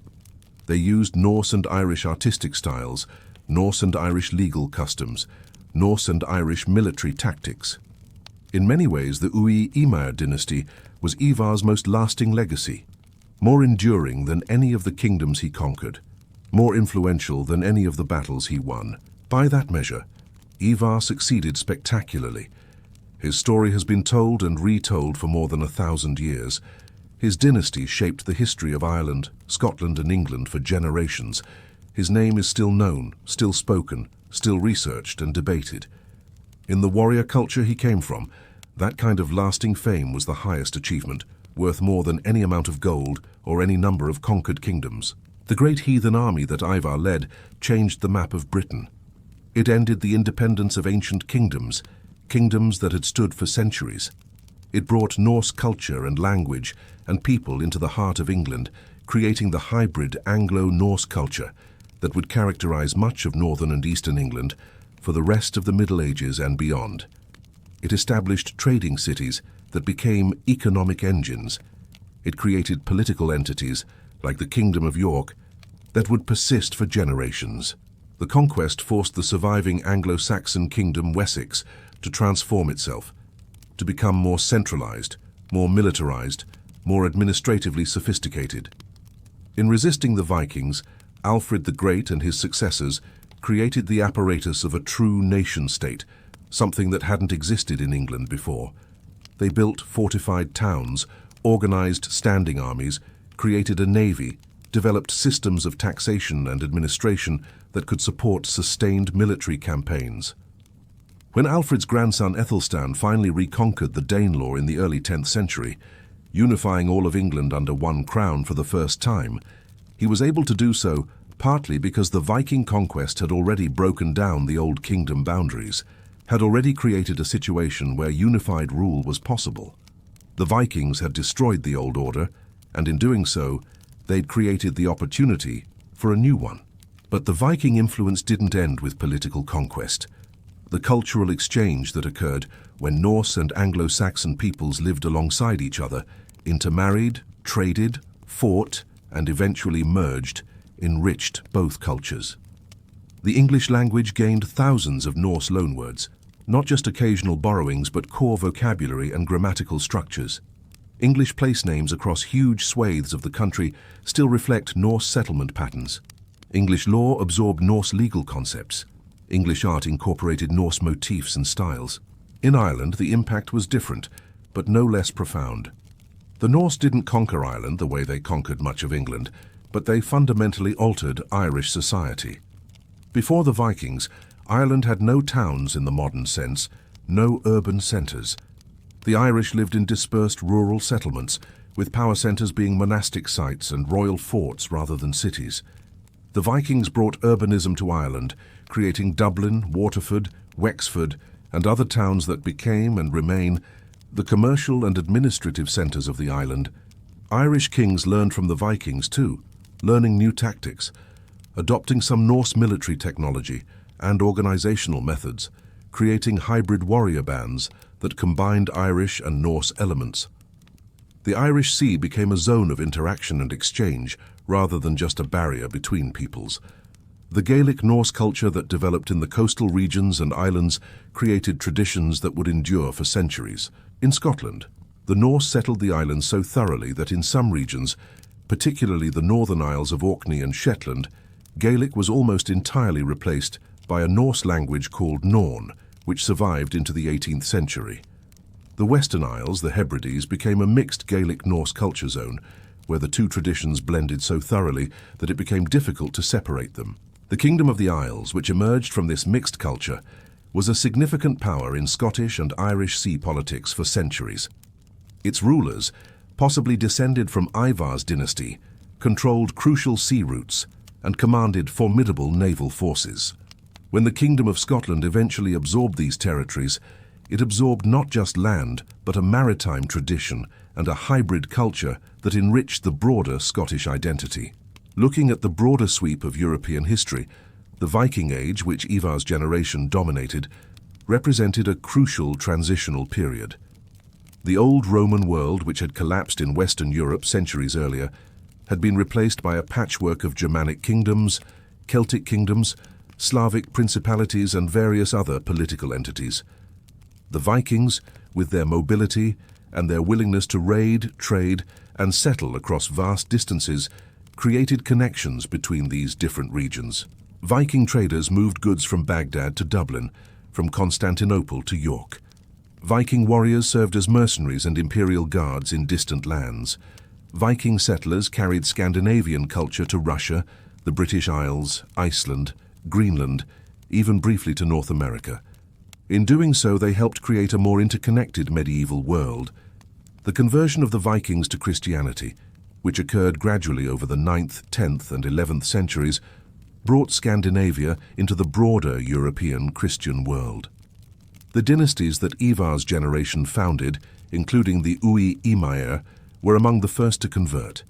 [SPEAKER 1] They used Norse and Irish artistic styles, Norse and Irish legal customs, Norse and Irish military tactics. In many ways, the Ui Eamar dynasty was Ivar's most lasting legacy, more enduring than any of the kingdoms he conquered, more influential than any of the battles he won. By that measure, Ivar succeeded spectacularly. His story has been told and retold for more than 1,000 years. His dynasty shaped the history of Ireland, Scotland and England for generations. His name is still known, still spoken, still researched and debated. In the warrior culture he came from, that kind of lasting fame was the highest achievement, worth more than any amount of gold or any number of conquered kingdoms. The Great Heathen Army that Ivar led changed the map of Britain. It ended the independence of ancient kingdoms, kingdoms that had stood for centuries. It brought Norse culture and language and people into the heart of England, creating the hybrid Anglo-Norse culture that would characterize much of northern and eastern England for the rest of the Middle Ages and beyond. It established trading cities that became economic engines. It created political entities, like the Kingdom of York, that would persist for generations. The conquest forced the surviving Anglo-Saxon kingdom Wessex to transform itself, to become more centralized, more militarized, more administratively sophisticated. In resisting the Vikings, Alfred the Great and his successors created the apparatus of a true nation-state, something that hadn't existed in England before. They built fortified towns, organized standing armies, created a navy, developed systems of taxation and administration that could support sustained military campaigns. When Alfred's grandson Ethelstan finally reconquered the Danelaw in the early 10th century, unifying all of England under one crown for the first time, he was able to do so partly because the Viking conquest had already broken down the old kingdom boundaries, had already created a situation where unified rule was possible. The Vikings had destroyed the old order, and in doing so, they'd created the opportunity for a new one. But the Viking influence didn't end with political conquest. The cultural exchange that occurred when Norse and Anglo-Saxon peoples lived alongside each other, intermarried, traded, fought, and eventually merged, enriched both cultures. The English language gained thousands of Norse loanwords, not just occasional borrowings but core vocabulary and grammatical structures. English place names across huge swathes of the country still reflect Norse settlement patterns. English law absorbed Norse legal concepts. English art incorporated Norse motifs and styles. In Ireland, the impact was different, but no less profound. The Norse didn't conquer Ireland the way they conquered much of England, but they fundamentally altered Irish society. Before the Vikings, Ireland had no towns in the modern sense, no urban centres. The Irish lived in dispersed rural settlements, with power centres being monastic sites and royal forts rather than cities. The Vikings brought urbanism to Ireland, creating Dublin, Waterford, Wexford, and other towns that became and remain the commercial and administrative centres of the island. Irish kings learned from the Vikings too, learning new tactics, adopting some Norse military technology and organizational methods, creating hybrid warrior bands that combined Irish and Norse elements. The Irish Sea became a zone of interaction and exchange rather than just a barrier between peoples. The Gaelic Norse culture that developed in the coastal regions and islands created traditions that would endure for centuries. In Scotland, the Norse settled the islands so thoroughly that in some regions, particularly the northern Isles of Orkney and Shetland, Gaelic was almost entirely replaced by a Norse language called Norn, which survived into the 18th century. The Western Isles, the Hebrides, became a mixed Gaelic-Norse culture zone, where the two traditions blended so thoroughly that it became difficult to separate them. The Kingdom of the Isles, which emerged from this mixed culture, was a significant power in Scottish and Irish sea politics for centuries. Its rulers, possibly descended from Ivar's dynasty, controlled crucial sea routes and commanded formidable naval forces. When the Kingdom of Scotland eventually absorbed these territories, it absorbed not just land, but a maritime tradition and a hybrid culture that enriched the broader Scottish identity. Looking at the broader sweep of European history, the Viking Age, which Ivar's generation dominated, represented a crucial transitional period. The old Roman world, which had collapsed in Western Europe centuries earlier, had been replaced by a patchwork of Germanic kingdoms, Celtic kingdoms, Slavic principalities, and various other political entities. The Vikings, with their mobility and their willingness to raid, trade, and settle across vast distances, created connections between these different regions. Viking traders moved goods from Baghdad to Dublin, from Constantinople to York. Viking warriors served as mercenaries and imperial guards in distant lands. Viking settlers carried Scandinavian culture to Russia, the British Isles, Iceland, Greenland, even briefly to North America. In doing so, they helped create a more interconnected medieval world. The conversion of the Vikings to Christianity, which occurred gradually over the 9th, 10th, and 11th centuries, brought Scandinavia into the broader European Christian world. The dynasties that Ivar's generation founded, including the Ui-Imir, were among the first to convert,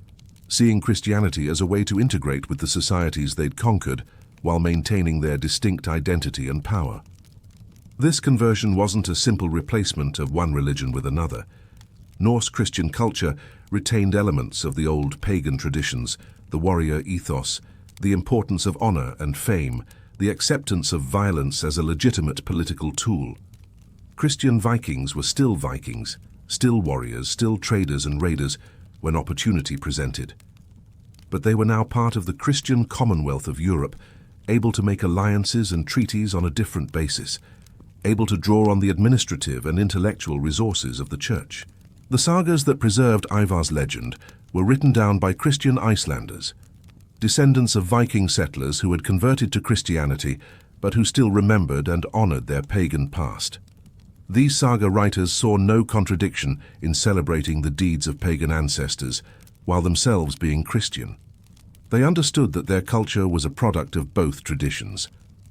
[SPEAKER 1] seeing Christianity as a way to integrate with the societies they'd conquered while maintaining their distinct identity and power. This conversion wasn't a simple replacement of one religion with another. Norse Christian culture retained elements of the old pagan traditions, the warrior ethos, the importance of honor and fame, the acceptance of violence as a legitimate political tool. Christian Vikings were still Vikings, still warriors, still traders and raiders when opportunity presented. But they were now part of the Christian Commonwealth of Europe, able to make alliances and treaties on a different basis, able to draw on the administrative and intellectual resources of the Church. The sagas that preserved Ivar's legend were written down by Christian Icelanders, descendants of Viking settlers who had converted to Christianity but who still remembered and honored their pagan past. These saga writers saw no contradiction in celebrating the deeds of pagan ancestors while themselves being Christian. They understood that their culture was a product of both traditions,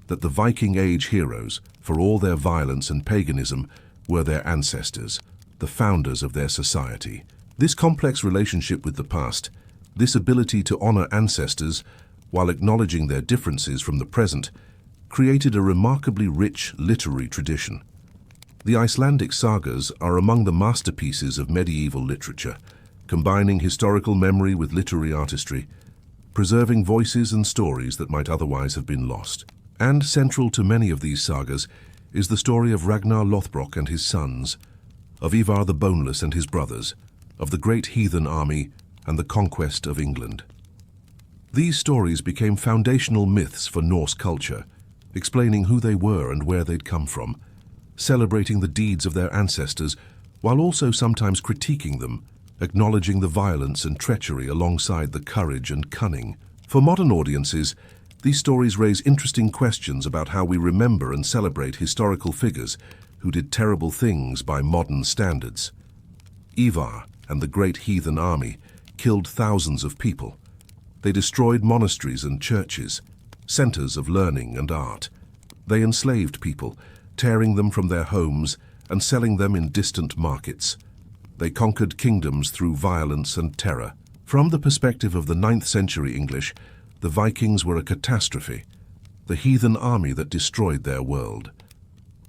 [SPEAKER 1] that the Viking Age heroes, for all their violence and paganism, were their ancestors, the founders of their society. This complex relationship with the past, this ability to honor ancestors while acknowledging their differences from the present, created a remarkably rich literary tradition. The Icelandic sagas are among the masterpieces of medieval literature, combining historical memory with literary artistry, preserving voices and stories that might otherwise have been lost. And central to many of these sagas is the story of Ragnar Lothbrok and his sons, of Ivar the Boneless and his brothers, of the Great Heathen Army and the conquest of England. These stories became foundational myths for Norse culture, explaining who they were and where they'd come from, celebrating the deeds of their ancestors while also sometimes critiquing them, acknowledging the violence and treachery alongside the courage and cunning. For modern audiences, these stories raise interesting questions about how we remember and celebrate historical figures who did terrible things by modern standards. Ivar and the Great Heathen Army killed thousands of people. They destroyed monasteries and churches, centers of learning and art. They enslaved people, tearing them from their homes and selling them in distant markets. They conquered kingdoms through violence and terror. From the perspective of the 9th century English, the Vikings were a catastrophe, the heathen army that destroyed their world.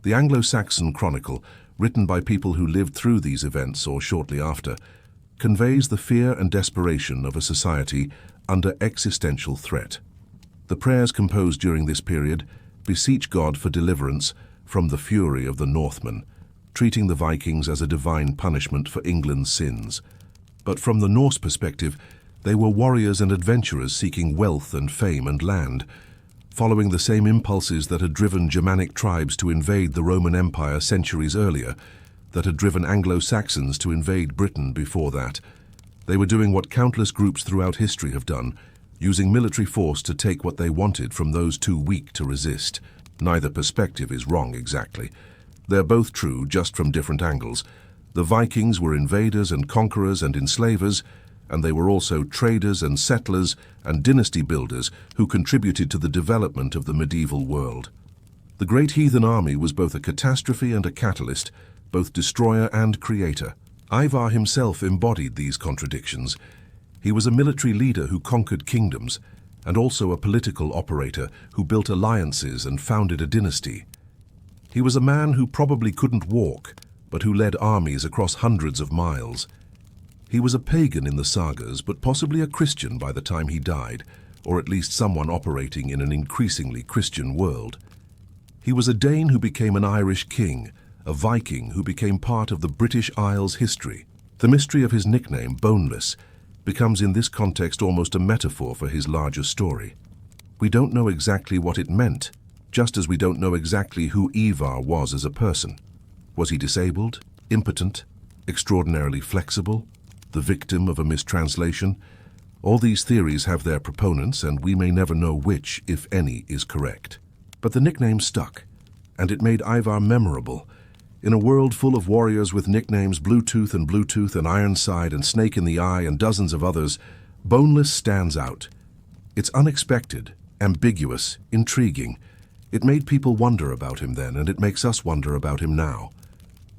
[SPEAKER 1] The Anglo-Saxon Chronicle, written by people who lived through these events or shortly after, conveys the fear and desperation of a society under existential threat. The prayers composed during this period beseech God for deliverance from the fury of the Northmen, treating the Vikings as a divine punishment for England's sins. But from the Norse perspective, they were warriors and adventurers seeking wealth and fame and land, following the same impulses that had driven Germanic tribes to invade the Roman Empire centuries earlier, that had driven Anglo-Saxons to invade Britain before that. They were doing what countless groups throughout history have done, using military force to take what they wanted from those too weak to resist. Neither perspective is wrong exactly. They're both true, just from different angles. The Vikings were invaders and conquerors and enslavers, and they were also traders and settlers and dynasty builders who contributed to the development of the medieval world. The Great Heathen Army was both a catastrophe and a catalyst, both destroyer and creator. Ivar himself embodied these contradictions. He was a military leader who conquered kingdoms, and also a political operator who built alliances and founded a dynasty. He was a man who probably couldn't walk, but who led armies across hundreds of miles. He was a pagan in the sagas, but possibly a Christian by the time he died, or at least someone operating in an increasingly Christian world. He was a Dane who became an Irish king, a Viking who became part of the British Isles history. The mystery of his nickname, Boneless, becomes in this context almost a metaphor for his larger story. We don't know exactly what it meant, just as we don't know exactly who Ivar was as a person. Was he disabled, impotent, extraordinarily flexible, the victim of a mistranslation? All these theories have their proponents, and we may never know which, if any, is correct. But the nickname stuck, and it made Ivar memorable. In a world full of warriors with nicknames Bluetooth and Ironside and Snake in the Eye and dozens of others, Boneless stands out. It's unexpected, ambiguous, intriguing. It made people wonder about him then, and it makes us wonder about him now.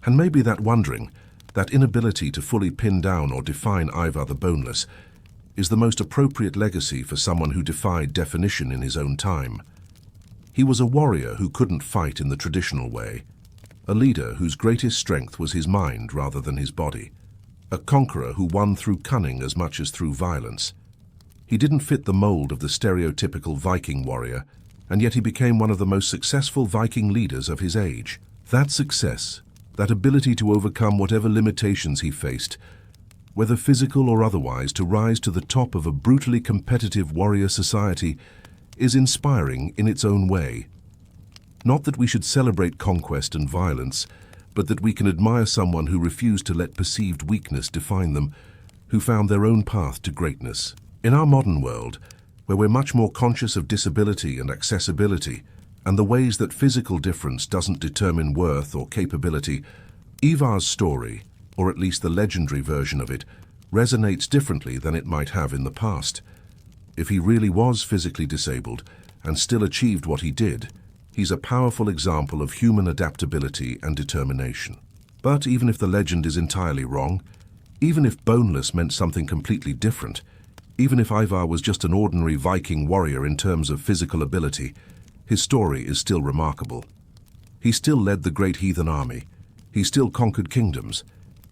[SPEAKER 1] And maybe that wondering, that inability to fully pin down or define Ivar the Boneless, is the most appropriate legacy for someone who defied definition in his own time. He was a warrior who couldn't fight in the traditional way, a leader whose greatest strength was his mind rather than his body, a conqueror who won through cunning as much as through violence. He didn't fit the mold of the stereotypical Viking warrior, and yet he became one of the most successful Viking leaders of his age. That success, that ability to overcome whatever limitations he faced, whether physical or otherwise, to rise to the top of a brutally competitive warrior society, is inspiring in its own way. Not that we should celebrate conquest and violence, but that we can admire someone who refused to let perceived weakness define them, who found their own path to greatness. In our modern world, where we're much more conscious of disability and accessibility, and the ways that physical difference doesn't determine worth or capability, Ivar's story, or at least the legendary version of it, resonates differently than it might have in the past. If he really was physically disabled and still achieved what he did, he's a powerful example of human adaptability and determination. But even if the legend is entirely wrong, even if boneless meant something completely different, even if Ivar was just an ordinary Viking warrior in terms of physical ability, his story is still remarkable. He still led the Great Heathen Army. He still conquered kingdoms.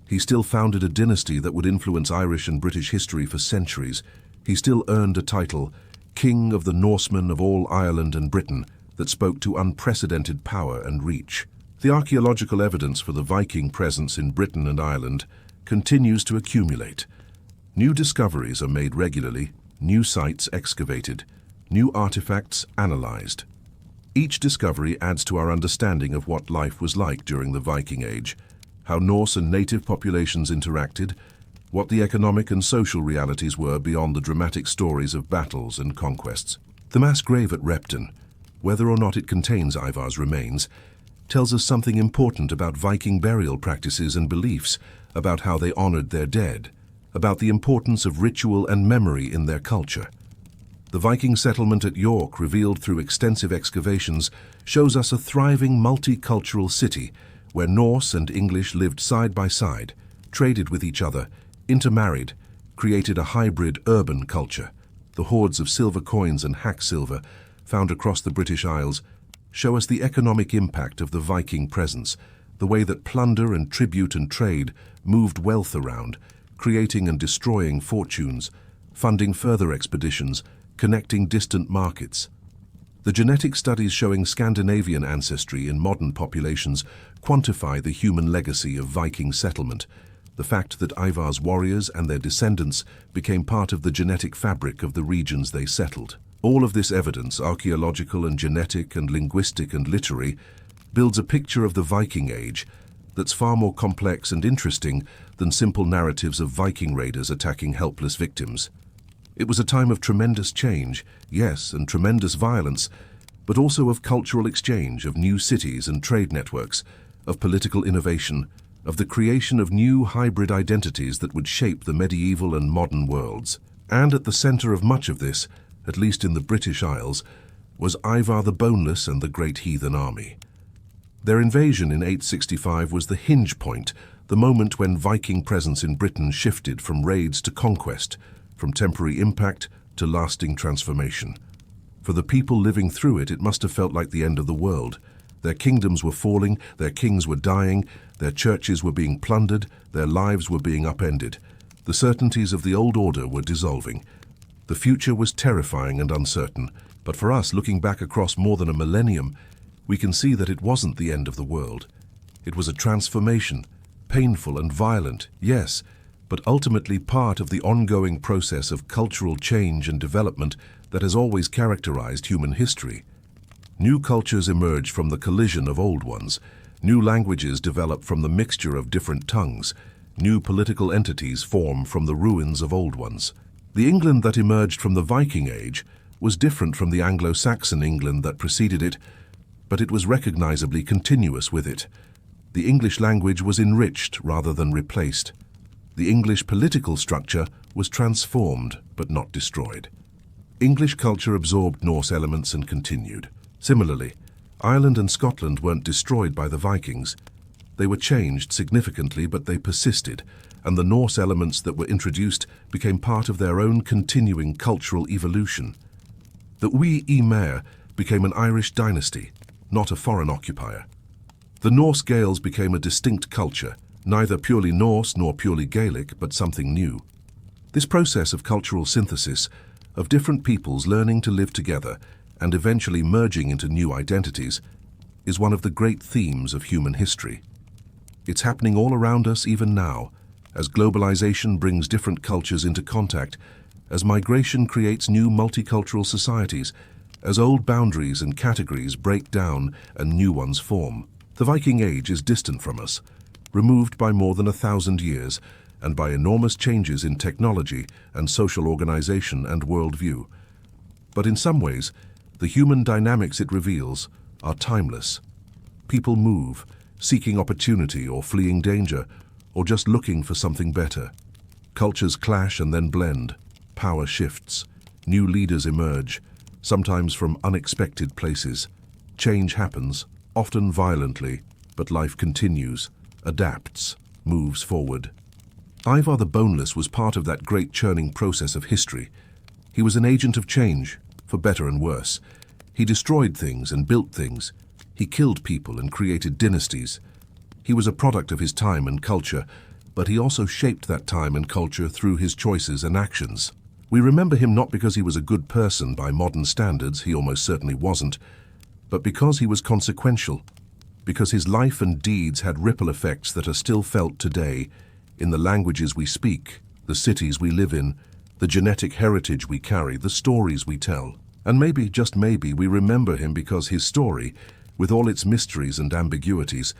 [SPEAKER 1] He still founded a dynasty that would influence Irish and British history for centuries. He still earned a title, King of the Norsemen of all Ireland and Britain, that spoke to unprecedented power and reach. The archaeological evidence for the Viking presence in Britain and Ireland continues to accumulate. New discoveries are made regularly, new sites excavated, new artifacts analyzed. Each discovery adds to our understanding of what life was like during the Viking Age, how Norse and native populations interacted, what the economic and social realities were beyond the dramatic stories of battles and conquests. The mass grave at Repton, whether or not it contains Ivar's remains, tells us something important about Viking burial practices and beliefs, about how they honored their dead, about the importance of ritual and memory in their culture. The Viking settlement at York, revealed through extensive excavations, shows us a thriving multicultural city where Norse and English lived side by side, traded with each other, intermarried, created a hybrid urban culture. The hoards of silver coins and hack silver found across the British Isles show us the economic impact of the Viking presence, the way that plunder and tribute and trade moved wealth around, creating and destroying fortunes, funding further expeditions, connecting distant markets. The genetic studies showing Scandinavian ancestry in modern populations quantify the human legacy of Viking settlement, the fact that Ivar's warriors and their descendants became part of the genetic fabric of the regions they settled. All of this evidence, archaeological and genetic and linguistic and literary, builds a picture of the Viking Age that's far more complex and interesting than simple narratives of Viking raiders attacking helpless victims. It was a time of tremendous change, yes, and tremendous violence, but also of cultural exchange, of new cities and trade networks, of political innovation, of the creation of new hybrid identities that would shape the medieval and modern worlds. And at the center of much of this, at least in the British Isles, was Ivar the Boneless and the Great Heathen Army. Their invasion in 865 was the hinge point, the moment when Viking presence in Britain shifted from raids to conquest, from temporary impact to lasting transformation. For the people living through it, it must have felt like the end of the world. Their kingdoms were falling, their kings were dying, their churches were being plundered, their lives were being upended. The certainties of the old order were dissolving. The future was terrifying and uncertain, but for us, looking back across more than a millennium, we can see that it wasn't the end of the world. It was a transformation, painful and violent, yes, but ultimately part of the ongoing process of cultural change and development that has always characterized human history. New cultures emerge from the collision of old ones. New languages develop from the mixture of different tongues. New political entities form from the ruins of old ones. The England that emerged from the Viking Age was different from the Anglo-Saxon England that preceded it, but it was recognizably continuous with it. The English language was enriched rather than replaced. The English political structure was transformed but not destroyed. English culture absorbed Norse elements and continued. Similarly, Ireland and Scotland weren't destroyed by the Vikings. They were changed significantly, but they persisted, and the Norse elements that were introduced became part of their own continuing cultural evolution. The Uí Mhair became an Irish dynasty, not a foreign occupier. The Norse Gaels became a distinct culture, neither purely Norse nor purely Gaelic, but something new. This process of cultural synthesis, of different peoples learning to live together and eventually merging into new identities, is one of the great themes of human history. It's happening all around us even now, as globalization brings different cultures into contact, as migration creates new multicultural societies, as old boundaries and categories break down and new ones form. The Viking Age is distant from us, removed by more than 1,000 years, and by enormous changes in technology and social organization and worldview. But in some ways, the human dynamics it reveals are timeless. People move, seeking opportunity or fleeing danger, or just looking for something better. Cultures clash and then blend. Power shifts. New leaders emerge, sometimes from unexpected places. Change happens, often violently, but life continues, adapts, moves forward. Ivar the Boneless was part of that great churning process of history. He was an agent of change, for better and worse. He destroyed things and built things. He killed people and created dynasties. He was a product of his time and culture, but he also shaped that time and culture through his choices and actions. We remember him not because he was a good person by modern standards, he almost certainly wasn't, but because he was consequential, because his life and deeds had ripple effects that are still felt today in the languages we speak, the cities we live in, the genetic heritage we carry, the stories we tell. And maybe, just maybe, we remember him because his story, with all its mysteries and ambiguities,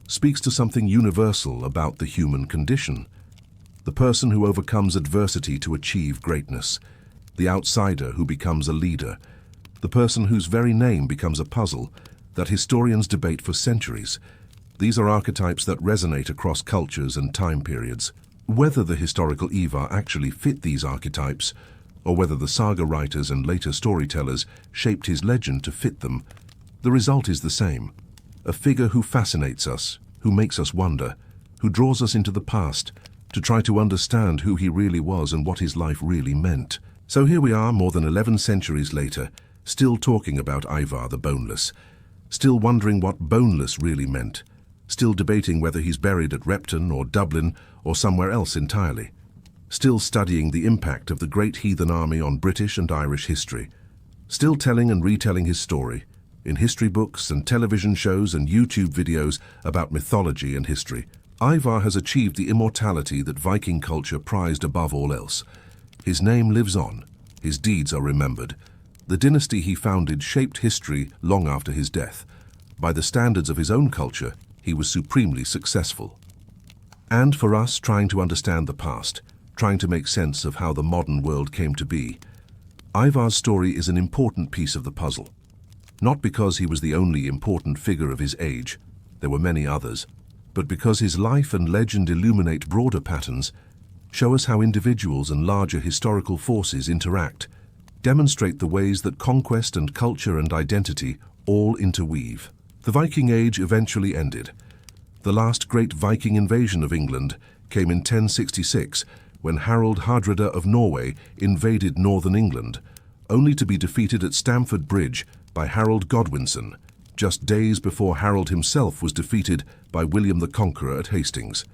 [SPEAKER 1] speaks to something universal about the human condition. The person who overcomes adversity to achieve greatness, the outsider who becomes a leader, the person whose very name becomes a puzzle that historians debate for centuries. These are archetypes that resonate across cultures and time periods. Whether the historical Ivar actually fit these archetypes, or whether the saga writers and later storytellers shaped his legend to fit them, the result is the same. A figure who fascinates us, who makes us wonder, who draws us into the past, to try to understand who he really was and what his life really meant. So here we are, more than 11 centuries later, still talking about Ivar the Boneless, still wondering what boneless really meant, still debating whether he's buried at Repton or Dublin or somewhere else entirely, still studying the impact of the Great Heathen Army on British and Irish history, still telling and retelling his story in history books and television shows and YouTube videos about mythology and history. Ivar has achieved the immortality that Viking culture prized above all else. His name lives on, his deeds are remembered. The dynasty he founded shaped history long after his death. By the standards of his own culture, he was supremely successful. And for us trying to understand the past, trying to make sense of how the modern world came to be, Ivar's story is an important piece of the puzzle. Not because he was the only important figure of his age, there were many others, but because his life and legend illuminate broader patterns, show us how individuals and larger historical forces interact, demonstrate the ways that conquest and culture and identity all interweave. The Viking Age eventually ended. The last great Viking invasion of England came in 1066, when Harald Hardrada of Norway invaded northern England, only to be defeated at Stamford Bridge by Harold Godwinson, just days before Harold himself was defeated by William the Conqueror at Hastings.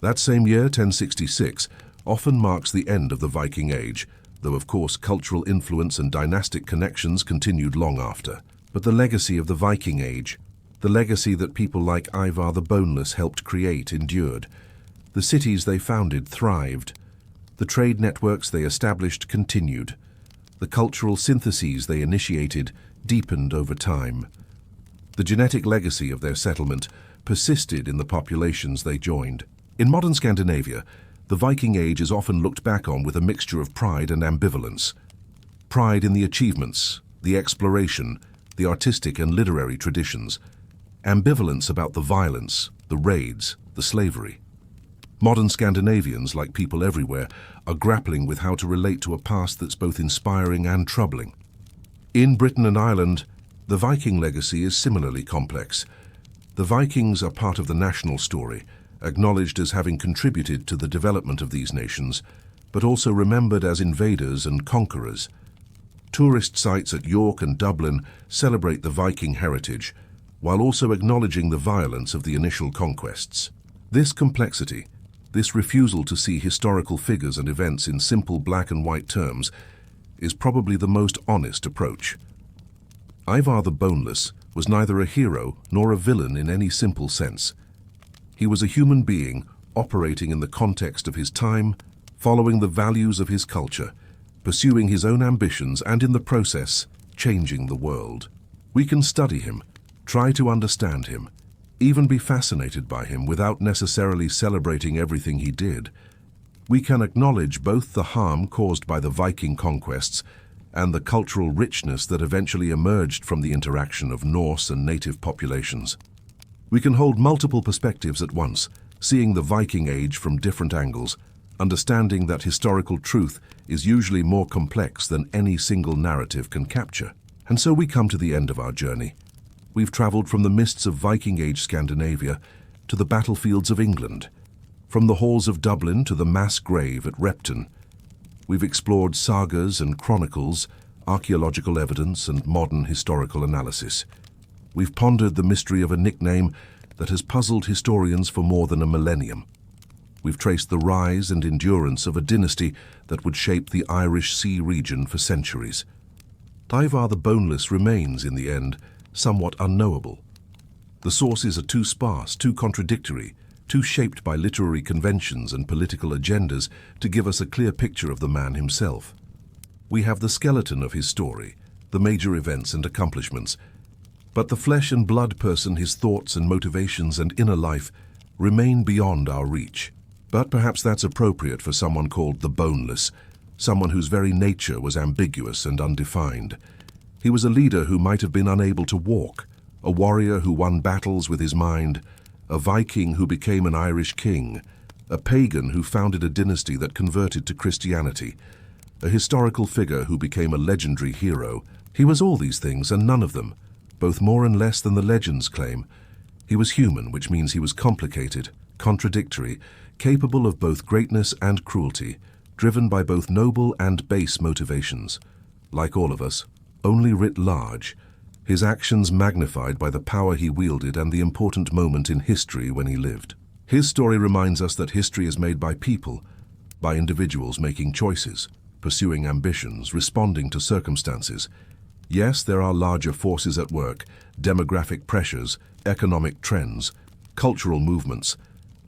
[SPEAKER 1] That same year, 1066, often marks the end of the Viking Age, though of course cultural influence and dynastic connections continued long after. But the legacy of the Viking Age, the legacy that people like Ivar the Boneless helped create, endured. The cities they founded thrived. The trade networks they established continued. The cultural syntheses they initiated deepened over time. The genetic legacy of their settlement persisted in the populations they joined. In modern Scandinavia, the Viking Age is often looked back on with a mixture of pride and ambivalence. Pride in the achievements, the exploration, the artistic and literary traditions. Ambivalence about the violence, the raids, the slavery. Modern Scandinavians, like people everywhere, are grappling with how to relate to a past that's both inspiring and troubling. In Britain and Ireland, the Viking legacy is similarly complex. The Vikings are part of the national story, acknowledged as having contributed to the development of these nations, but also remembered as invaders and conquerors. Tourist sites at York and Dublin celebrate the Viking heritage, while also acknowledging the violence of the initial conquests. This complexity, this refusal to see historical figures and events in simple black and white terms, is probably the most honest approach. Ivar the Boneless was neither a hero nor a villain in any simple sense. He was a human being operating in the context of his time, following the values of his culture, pursuing his own ambitions and in the process, changing the world. We can study him, try to understand him, even be fascinated by him without necessarily celebrating everything he did. We can acknowledge both the harm caused by the Viking conquests and the cultural richness that eventually emerged from the interaction of Norse and native populations. We can hold multiple perspectives at once, seeing the Viking Age from different angles, understanding that historical truth is usually more complex than any single narrative can capture. And so we come to the end of our journey. We've traveled from the mists of Viking Age Scandinavia to the battlefields of England, from the halls of Dublin to the mass grave at Repton. We've explored sagas and chronicles, archaeological evidence and modern historical analysis. We've pondered the mystery of a nickname that has puzzled historians for more than a millennium. We've traced the rise and endurance of a dynasty that would shape the Irish Sea region for centuries. Ivar the Boneless remains, in the end, somewhat unknowable. The sources are too sparse, too contradictory, too shaped by literary conventions and political agendas to give us a clear picture of the man himself. We have the skeleton of his story, the major events and accomplishments, but the flesh and blood person, his thoughts and motivations and inner life, remain beyond our reach. But perhaps that's appropriate for someone called the Boneless, someone whose very nature was ambiguous and undefined. He was a leader who might have been unable to walk, a warrior who won battles with his mind, a Viking who became an Irish king, a pagan who founded a dynasty that converted to Christianity, a historical figure who became a legendary hero. He was all these things and none of them, both more and less than the legends claim. He was human, which means he was complicated, contradictory, capable of both greatness and cruelty, driven by both noble and base motivations. Like all of us, only writ large, his actions magnified by the power he wielded and the important moment in history when he lived. His story reminds us that history is made by people, by individuals making choices, pursuing ambitions, responding to circumstances. Yes, there are larger forces at work, demographic pressures, economic trends, cultural movements,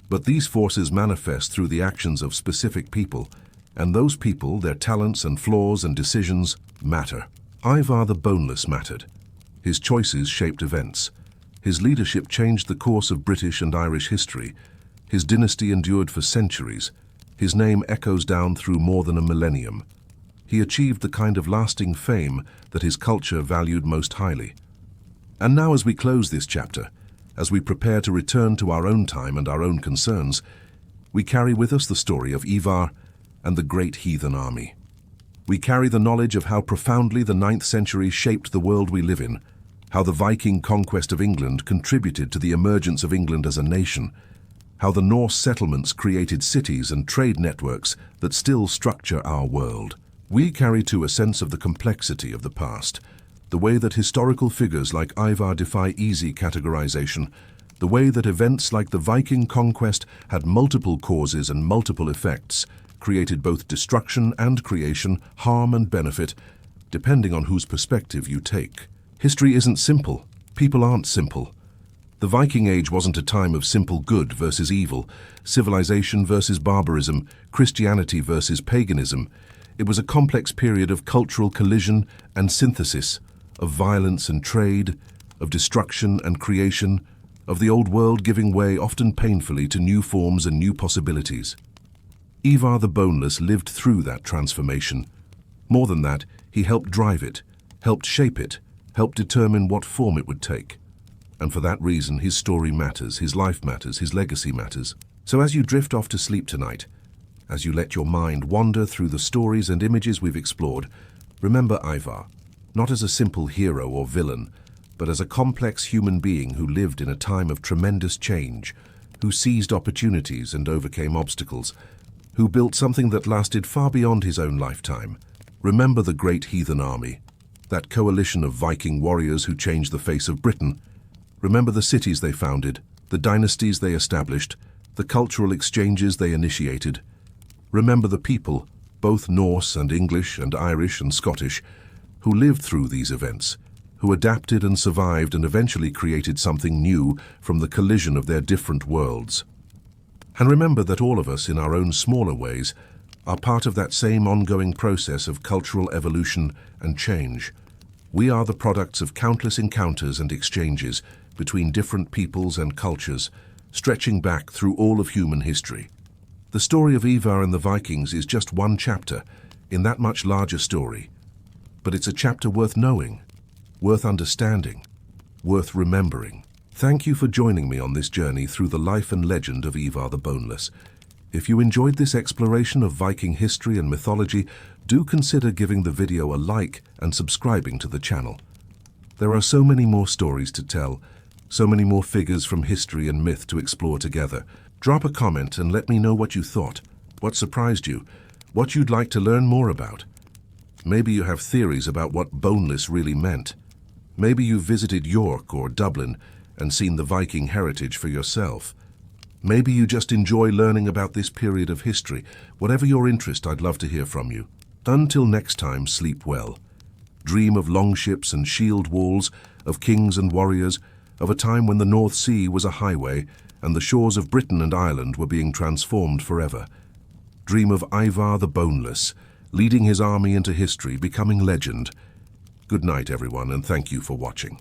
[SPEAKER 1] but these forces manifest through the actions of specific people, and those people, their talents and flaws and decisions, matter. Ivar the Boneless mattered. His choices shaped events. His leadership changed the course of British and Irish history. His dynasty endured for centuries. His name echoes down through more than a millennium. He achieved the kind of lasting fame that his culture valued most highly. And now, as we close this chapter, as we prepare to return to our own time and our own concerns, we carry with us the story of Ivar and the Great Heathen Army. We carry the knowledge of how profoundly the 9th century shaped the world we live in, how the Viking conquest of England contributed to the emergence of England as a nation, how the Norse settlements created cities and trade networks that still structure our world. We carry too a sense of the complexity of the past, the way that historical figures like Ivar defy easy categorization, the way that events like the Viking conquest had multiple causes and multiple effects, created both destruction and creation, harm and benefit, depending on whose perspective you take. History isn't simple. People aren't simple. The Viking Age wasn't a time of simple good versus evil, civilization versus barbarism, Christianity versus paganism. It was a complex period of cultural collision and synthesis, of violence and trade, of destruction and creation, of the old world giving way often painfully to new forms and new possibilities. Ivar the Boneless lived through that transformation. More than that, he helped drive it, helped shape it, helped determine what form it would take. And for that reason, his story matters, his life matters, his legacy matters. So as you drift off to sleep tonight, as you let your mind wander through the stories and images we've explored, remember Ivar, not as a simple hero or villain, but as a complex human being who lived in a time of tremendous change, who seized opportunities and overcame obstacles, who built something that lasted far beyond his own lifetime. Remember the Great Heathen Army, that coalition of Viking warriors who changed the face of Britain. Remember the cities they founded, the dynasties they established, the cultural exchanges they initiated. Remember the people, both Norse and English and Irish and Scottish, who lived through these events, who adapted and survived and eventually created something new from the collision of their different worlds. And remember that all of us, in our own smaller ways, are part of that same ongoing process of cultural evolution and change. We are the products of countless encounters and exchanges between different peoples and cultures, stretching back through all of human history. The story of Ivar and the Vikings is just one chapter in that much larger story. but it's a chapter worth knowing, worth understanding, worth remembering. Thank you for joining me on this journey through the life and legend of Ivar the Boneless. If you enjoyed this exploration of Viking history and mythology, do consider giving the video a like and subscribing to the channel. There are so many more stories to tell, so many more figures from history and myth to explore together. Drop a comment and let me know what you thought, what surprised you, what you'd like to learn more about. Maybe you have theories about what boneless really meant. Maybe you visited York or Dublin and seen the Viking heritage for yourself. Maybe you just enjoy learning about this period of history. Whatever your interest, I'd love to hear from you. Until next time, sleep well. Dream of longships and shield walls, of kings and warriors, of a time when the North Sea was a highway and the shores of Britain and Ireland were being transformed forever. Dream of Ivar the Boneless, leading his army into history, becoming legend. Good night, everyone, and thank you for watching.